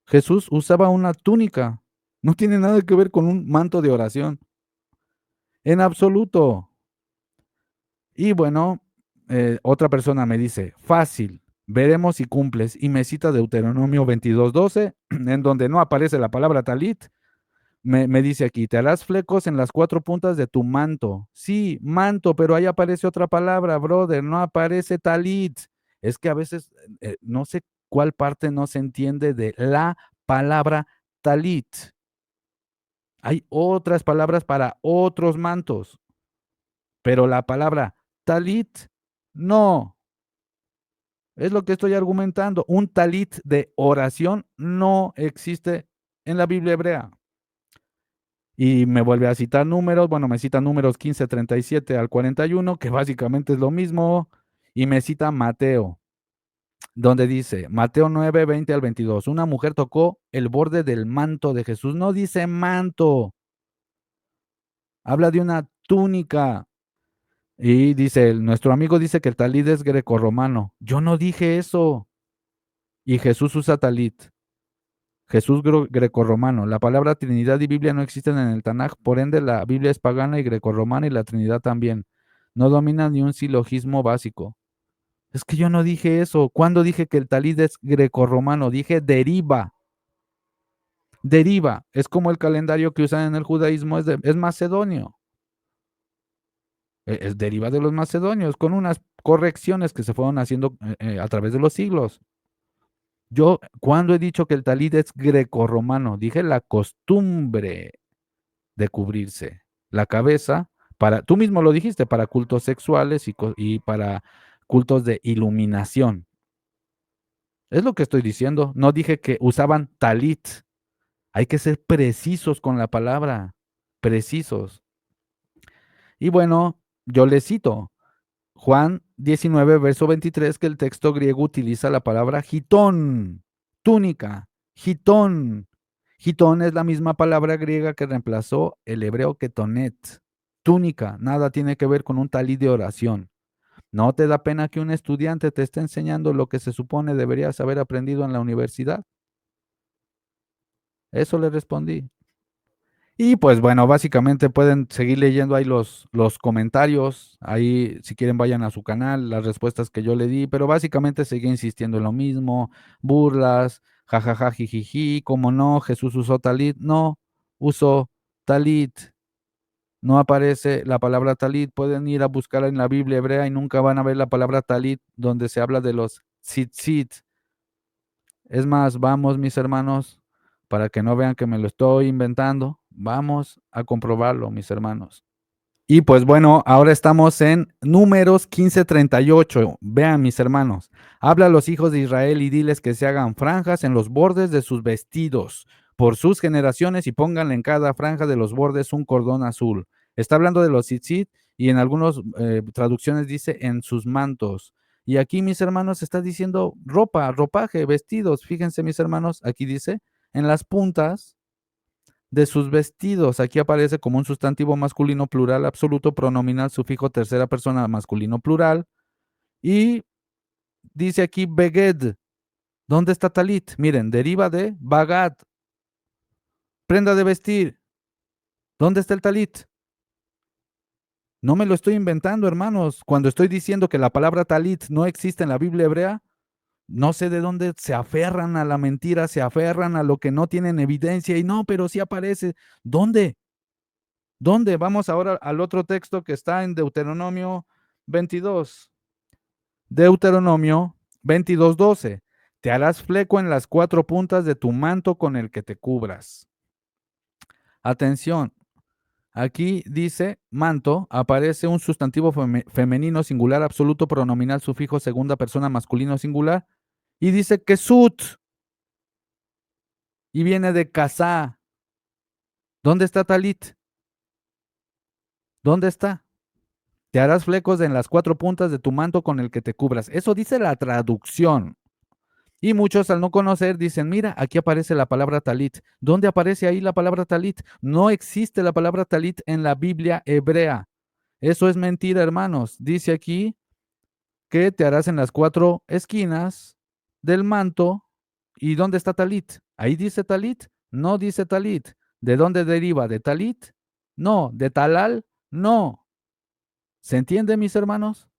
Jesús usaba una túnica. No tiene nada que ver con un manto de oración. En absoluto. Y bueno, otra persona me dice, fácil, veremos si cumples. Y me cita Deuteronomio 22:12, en donde no aparece la palabra talit. Me dice aquí, te harás flecos en las 4 puntas de tu manto. Sí, manto, pero ahí aparece otra palabra, brother, no aparece talit. Es que a veces no sé cuál parte no se entiende de la palabra talit. Hay otras palabras para otros mantos, pero la palabra talit, no. Es lo que estoy argumentando. Un talit de oración no existe en la Biblia hebrea. Y me vuelve a citar números, bueno, me cita números 15:37 al 41, que básicamente es lo mismo, y me cita Mateo, donde dice, Mateo 9:20 al 22, una mujer tocó el borde del manto de Jesús, no dice manto, habla de una túnica, y dice, nuestro amigo dice que el talit es grecorromano, yo no dije eso, y Jesús usa talit. Jesús grecorromano. La palabra Trinidad y Biblia no existen en el Tanaj, por ende la Biblia es pagana y grecorromana y la Trinidad también. No domina ni un silogismo básico. Es que yo no dije eso. ¿Cuándo dije que el talid es grecorromano? Dije deriva. Deriva. Es como el calendario que usan en el judaísmo, es macedonio. Deriva de los macedonios, con unas correcciones que se fueron haciendo a través de los siglos. Yo, ¿cuándo he dicho que el talid es grecorromano? Dije la costumbre de cubrirse la cabeza para, tú mismo lo dijiste, para cultos sexuales y para cultos de iluminación. Es lo que estoy diciendo. No dije que usaban talit. Hay que ser precisos con la palabra, precisos. Y bueno, yo le cito Juan 19, verso 23, que el texto griego utiliza la palabra gitón, túnica, gitón. Gitón es la misma palabra griega que reemplazó el hebreo ketonet, túnica, nada tiene que ver con un talit de oración. ¿No te da pena que un estudiante te esté enseñando lo que se supone deberías haber aprendido en la universidad? Eso le respondí. Y pues bueno, básicamente pueden seguir leyendo ahí los comentarios. Ahí, si quieren, vayan a su canal, las respuestas que yo le di. Pero básicamente seguí insistiendo en lo mismo. Burlas, jajaja, jijiji, cómo no, Jesús usó talit. No, usó talit. No aparece la palabra talit. Pueden ir a buscarla en la Biblia hebrea y nunca van a ver la palabra talit donde se habla de los tzitzit. Es más, vamos, mis hermanos, para que no vean que me lo estoy inventando, vamos a comprobarlo, mis hermanos. Y pues bueno, ahora estamos en Números 15:38. Vean, mis hermanos, habla a los hijos de Israel y diles que se hagan franjas en los bordes de sus vestidos por sus generaciones y pónganle en cada franja de los bordes un cordón azul. Está hablando de los tzitzit y en algunas traducciones dice en sus mantos. Y aquí, mis hermanos, está diciendo ropa, ropaje, vestidos. Fíjense, mis hermanos, aquí dice en las puntas de sus vestidos. Aquí aparece como un sustantivo masculino plural absoluto, pronominal, sufijo tercera persona masculino plural. Y dice aquí beged. ¿Dónde está talit? Miren, deriva de bagad, prenda de vestir. ¿Dónde está el talit? No me lo estoy inventando, hermanos. Cuando estoy diciendo que la palabra talit no existe en la Biblia hebrea, no sé de dónde se aferran a la mentira, se aferran a lo que no tienen evidencia y no, pero sí aparece. ¿Dónde? ¿Dónde? Vamos ahora al otro texto que está en Deuteronomio 22. Deuteronomio 22:12. Te harás fleco en las 4 puntas de tu manto con el que te cubras. Atención, aquí dice manto, aparece un sustantivo femenino singular absoluto pronominal sufijo segunda persona masculino singular y dice kesut y viene de casá. ¿Dónde está talit? ¿Dónde está? Te harás flecos en las 4 puntas de tu manto con el que te cubras. Eso dice la traducción. Y muchos al no conocer dicen, mira, aquí aparece la palabra talit. ¿Dónde aparece ahí la palabra talit? No existe la palabra talit en la Biblia hebrea. Eso es mentira, hermanos. Dice aquí que te harás en las 4 esquinas del manto. ¿Y dónde está talit? Ahí dice talit. No dice talit. ¿De dónde deriva? ¿De talit? No. ¿De talal? No. ¿Se entiende, mis hermanos?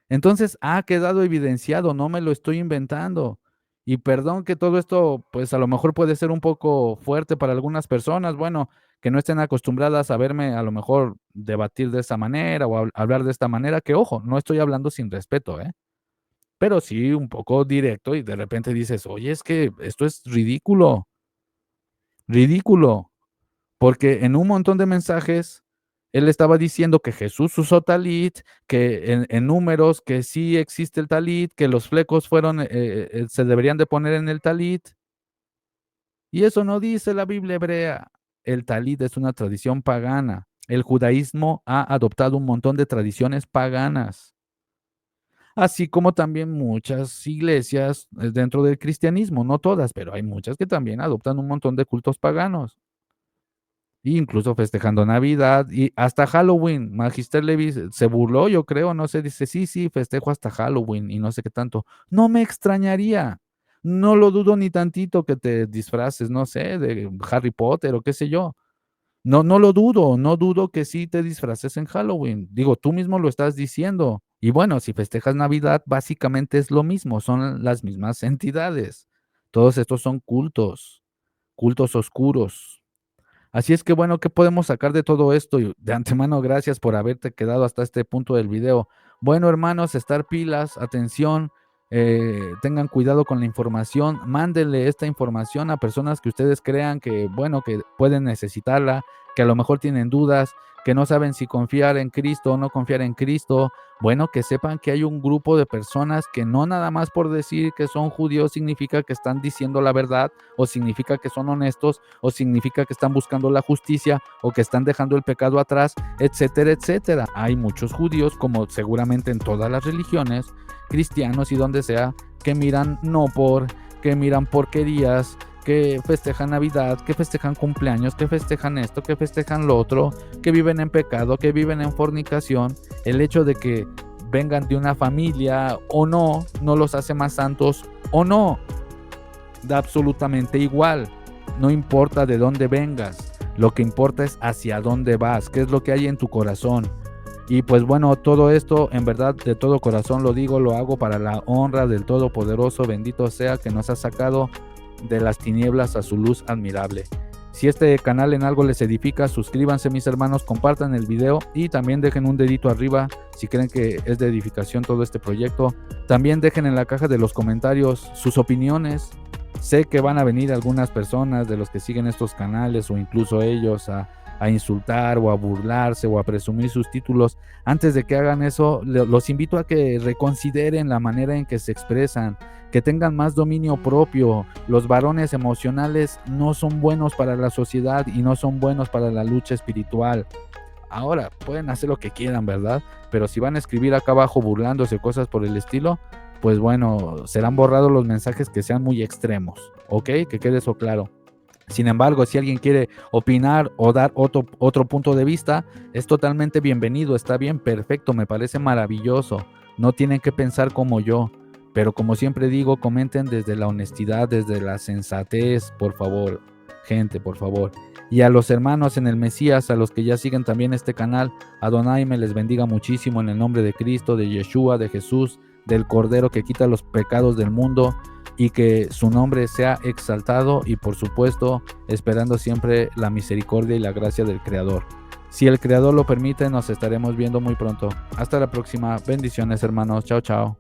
Entonces ha quedado evidenciado, no me lo estoy inventando. Y perdón que todo esto, pues a lo mejor puede ser un poco fuerte para algunas personas, bueno, que no estén acostumbradas a verme a lo mejor debatir de esa manera o hablar de esta manera, que ojo, no estoy hablando sin respeto, ¿eh? Pero sí un poco directo y de repente dices, oye, es que esto es ridículo, ridículo. Porque en un montón de mensajes, él estaba diciendo que Jesús usó talit, que en números, que sí existe el talit, que los flecos fueron, se deberían de poner en el talit. Y eso no dice la Biblia hebrea. El talit es una tradición pagana. El judaísmo ha adoptado un montón de tradiciones paganas. Así como también muchas iglesias dentro del cristianismo, no todas, pero hay muchas que también adoptan un montón de cultos paganos. Incluso festejando Navidad y hasta Halloween. Magister Levi se burló, yo creo, no sé, dice, sí, sí, festejo hasta Halloween y no sé qué tanto. No me extrañaría, no lo dudo ni tantito que te disfraces, no sé, de Harry Potter o qué sé yo. No, no lo dudo, no dudo que sí te disfraces en Halloween. Digo, tú mismo lo estás diciendo. Y bueno, si festejas Navidad, básicamente es lo mismo, son las mismas entidades. Todos estos son cultos, cultos oscuros. Así es que bueno, ¿qué podemos sacar de todo esto? Y de antemano, gracias por haberte quedado hasta este punto del video. Bueno, hermanos, estar pilas, atención, tengan cuidado con la información, mándenle esta información a personas que ustedes crean que, bueno, que pueden necesitarla, que a lo mejor tienen dudas, que no saben si confiar en Cristo o no confiar en Cristo, bueno, que sepan que hay un grupo de personas que no nada más por decir que son judíos significa que están diciendo la verdad, o significa que son honestos, o significa que están buscando la justicia, o que están dejando el pecado atrás, etcétera, etcétera. Hay muchos judíos, como seguramente en todas las religiones, cristianos y donde sea, que miran que miran porquerías, que festejan Navidad, que festejan cumpleaños, que festejan esto, que festejan lo otro, que viven en pecado, que viven en fornicación. El hecho de que vengan de una familia o no los hace más santos o no. Da absolutamente igual. No importa de dónde vengas. Lo que importa es hacia dónde vas, qué es lo que hay en tu corazón. Y pues bueno, todo esto en verdad de todo corazón lo digo, lo hago para la honra del Todopoderoso, bendito sea, que nos ha sacado de las tinieblas a su luz admirable. Si este canal en algo les edifica, suscríbanse mis hermanos, compartan el video y también dejen un dedito arriba si creen que es de edificación todo este proyecto. También dejen en la caja de los comentarios sus opiniones. Sé que van a venir algunas personas de los que siguen estos canales o incluso ellos a insultar o a burlarse o a presumir sus títulos. Antes de que hagan eso, los invito a que reconsideren la manera en que se expresan, que tengan más dominio propio. Los varones emocionales no son buenos para la sociedad y no son buenos para la lucha espiritual. Ahora, pueden hacer lo que quieran, ¿verdad? Pero si van a escribir acá abajo burlándose, cosas por el estilo, pues bueno, serán borrados los mensajes que sean muy extremos, ¿ok? Que quede eso claro. Sin embargo, si alguien quiere opinar o dar otro punto de vista, es totalmente bienvenido, está bien, perfecto, me parece maravilloso. No tienen que pensar como yo, pero como siempre digo, comenten desde la honestidad, desde la sensatez, por favor, gente, por favor. Y a los hermanos en el Mesías, a los que ya siguen también este canal, Adonai me les bendiga muchísimo en el nombre de Cristo, de Yeshua, de Jesús, del Cordero que quita los pecados del mundo, y que su nombre sea exaltado y por supuesto esperando siempre la misericordia y la gracia del Creador. Si el Creador lo permite, nos estaremos viendo muy pronto. Hasta la próxima. Bendiciones, hermanos. Chao, chao.